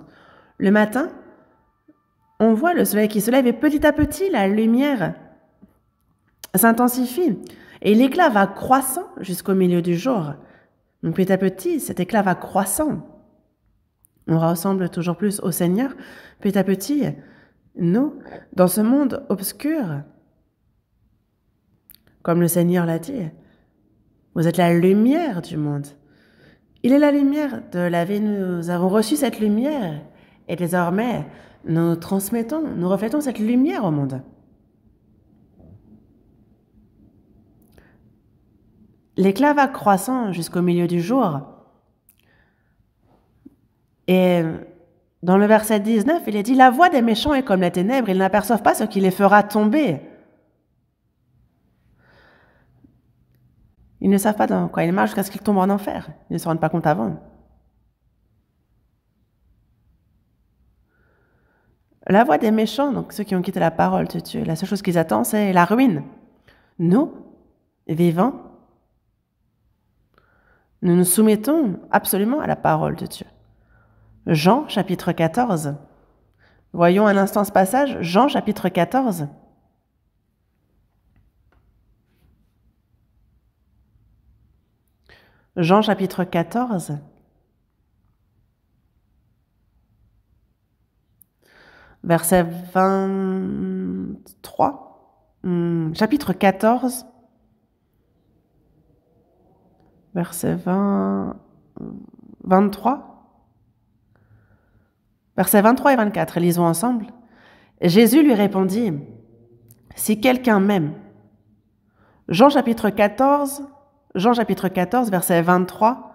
Le matin, on voit le soleil qui se lève et petit à petit, la lumière s'intensifie et l'éclat va croissant jusqu'au milieu du jour. Donc petit à petit, cet éclat va croissant. On ressemble toujours plus au Seigneur. Petit à petit, nous, dans ce monde obscur, comme le Seigneur l'a dit, vous êtes la lumière du monde. Il est la lumière de la vie. Nous avons reçu cette lumière et désormais, nous reflétons cette lumière au monde. L'éclat va croissant jusqu'au milieu du jour. Et dans le verset 19, il est dit « La voix des méchants est comme les ténèbres, ils n'aperçoivent pas ce qui les fera tomber. » Ils ne savent pas dans quoi ils marchent jusqu'à ce qu'ils tombent en enfer. Ils ne se rendent pas compte avant. La voix des méchants, donc ceux qui ont quitté la parole de Dieu, la seule chose qu'ils attendent, c'est la ruine. Nous, vivants, nous nous soumettons absolument à la parole de Dieu. Jean, chapitre 14. Voyons un instant ce passage. Jean, chapitre 14. Jean, chapitre 14. Verset 23. Chapitre 14. Verset 23. Versets 23 et 24, lisons ensemble. Jésus lui répondit, « Si quelqu'un m'aime. » Jean chapitre 14, verset 23.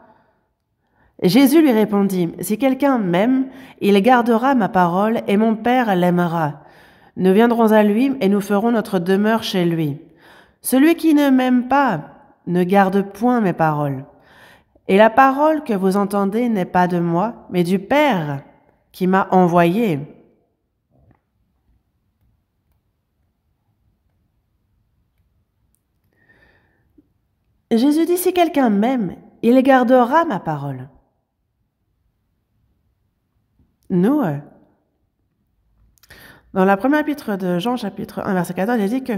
Jésus lui répondit, « Si quelqu'un m'aime, il gardera ma parole et mon Père l'aimera. Nous viendrons à lui et nous ferons notre demeure chez lui. Celui qui ne m'aime pas ne garde point mes paroles. Et la parole que vous entendez n'est pas de moi, mais du Père qui m'a envoyé. » Jésus dit, si quelqu'un m'aime, il gardera ma parole. Nous, dans la première épître de Jean, chapitre 1, verset 14, il dit que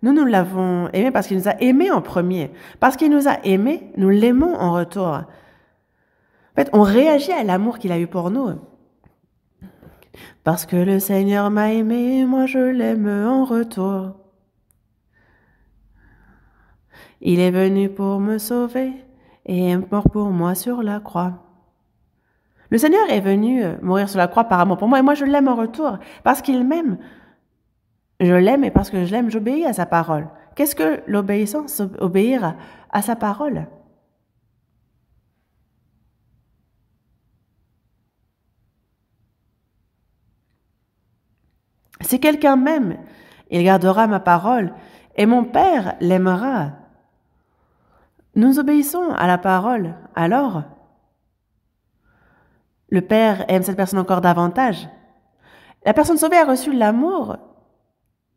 nous l'avons aimé parce qu'il nous a aimés en premier. Parce qu'il nous a aimés, nous l'aimons en retour. En fait, on réagit à l'amour qu'il a eu pour nous. Parce que le Seigneur m'a aimé, moi je l'aime en retour. Il est venu pour me sauver et est mort pour moi sur la croix. Le Seigneur est venu mourir sur la croix par amour pour moi et moi je l'aime en retour. Parce qu'il m'aime, je l'aime et parce que je l'aime, j'obéis à sa parole. Qu'est-ce que l'obéissance? Obéir à sa parole. Si quelqu'un m'aime, il gardera ma parole et mon Père l'aimera. Nous obéissons à la parole, alors le Père aime cette personne encore davantage. La personne sauvée a reçu l'amour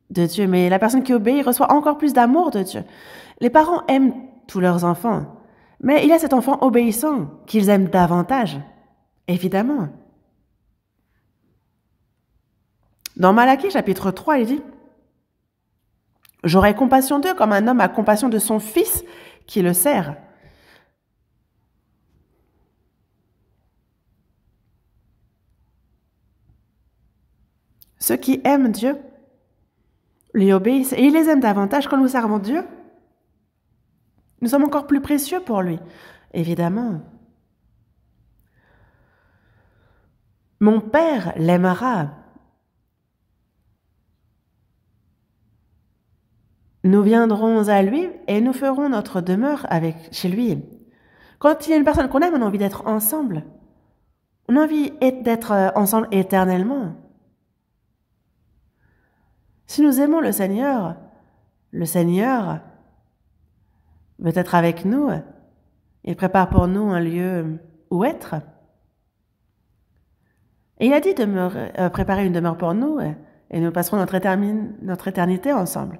de Dieu, mais la personne qui obéit reçoit encore plus d'amour de Dieu. Les parents aiment tous leurs enfants, mais il y a cet enfant obéissant qu'ils aiment davantage, évidemment. Dans Malachie, chapitre 3, il dit « J'aurai compassion d'eux comme un homme a compassion de son fils qui le sert. » Ceux qui aiment Dieu lui obéissent et ils les aiment davantage quand nous servons Dieu. Nous sommes encore plus précieux pour lui, évidemment. Mon Père l'aimera. Nous viendrons à lui et nous ferons notre demeure chez lui. Quand il y a une personne qu'on aime, on a envie d'être ensemble. On a envie d'être ensemble éternellement. Si nous aimons le Seigneur veut être avec nous. Il prépare pour nous un lieu où être. Et il a dit de préparer une demeure pour nous, et nous passerons notre éternité ensemble.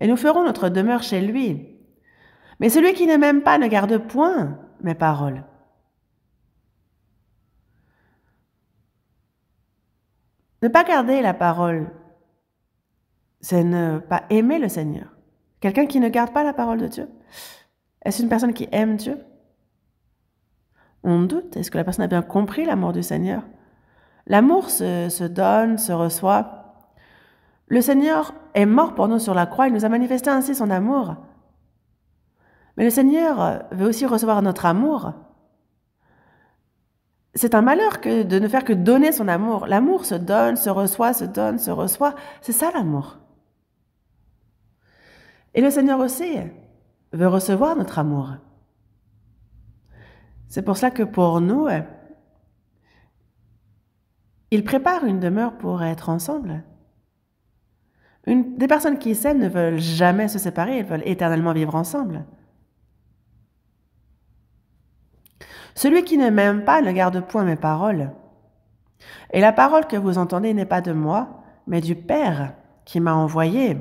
Et nous ferons notre demeure chez lui. Mais celui qui ne m'aime pas ne garde point mes paroles. Ne pas garder la parole, c'est ne pas aimer le Seigneur. Quelqu'un qui ne garde pas la parole de Dieu, est-ce une personne qui aime Dieu? On doute. Est-ce que la personne a bien compris l'amour du Seigneur? L'amour se donne, se reçoit. Le Seigneur est mort pour nous sur la croix. Il nous a manifesté ainsi son amour. Mais le Seigneur veut aussi recevoir notre amour. C'est un malheur de ne faire que donner son amour. L'amour se donne, se reçoit, se donne, se reçoit. C'est ça l'amour. Et le Seigneur aussi veut recevoir notre amour. C'est pour cela que pour nous, il prépare une demeure pour être ensemble. Des personnes qui s'aiment ne veulent jamais se séparer, elles veulent éternellement vivre ensemble. Celui qui ne m'aime pas ne garde point mes paroles. Et la parole que vous entendez n'est pas de moi, mais du Père qui m'a envoyé.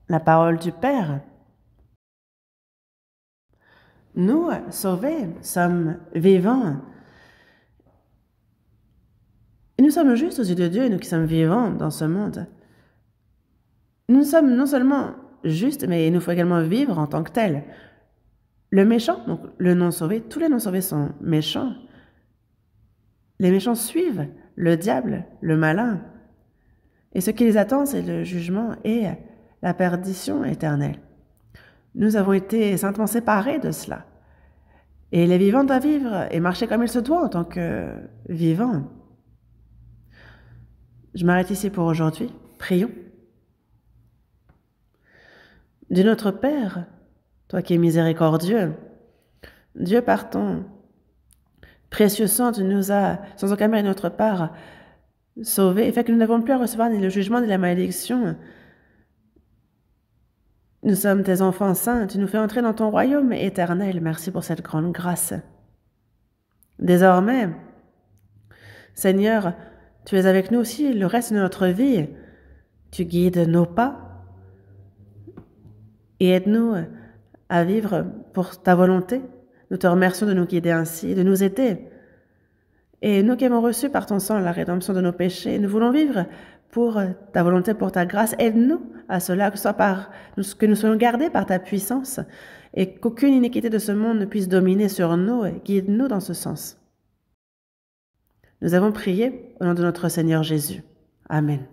La parole du Père. Nous, sauvés, sommes vivants. Et nous sommes justes aux yeux de Dieu, nous qui sommes vivants dans ce monde. Nous sommes non seulement justes, mais il nous faut également vivre en tant que tels. Le méchant, donc le non-sauvé, tous les non-sauvés sont méchants. Les méchants suivent le diable, le malin. Et ce qui les attend, c'est le jugement et la perdition éternelle. Nous avons été saintement séparés de cela. Et les vivants doivent vivre et marcher comme il se doit en tant que vivants. Je m'arrête ici pour aujourd'hui. Prions. Dieu notre Père, toi qui es miséricordieux, Dieu par ton précieux sang, tu nous as, sans aucun mérite de notre part, sauvés, et fait que nous n'avons plus à recevoir ni le jugement ni la malédiction. Nous sommes tes enfants saints, tu nous fais entrer dans ton royaume éternel. Merci pour cette grande grâce. Désormais, Seigneur, tu es avec nous aussi le reste de notre vie. Tu guides nos pas et aide-nous à vivre pour ta volonté. Nous te remercions de nous guider ainsi, de nous aider. Et nous qui avons reçu par ton sang la rédemption de nos péchés, nous voulons vivre pour ta volonté, pour ta grâce. Aide-nous à cela, que nous soyons gardés par ta puissance et qu'aucune iniquité de ce monde ne puisse dominer sur nous. Guide-nous dans ce sens. Nous avons prié au nom de notre Seigneur Jésus. Amen.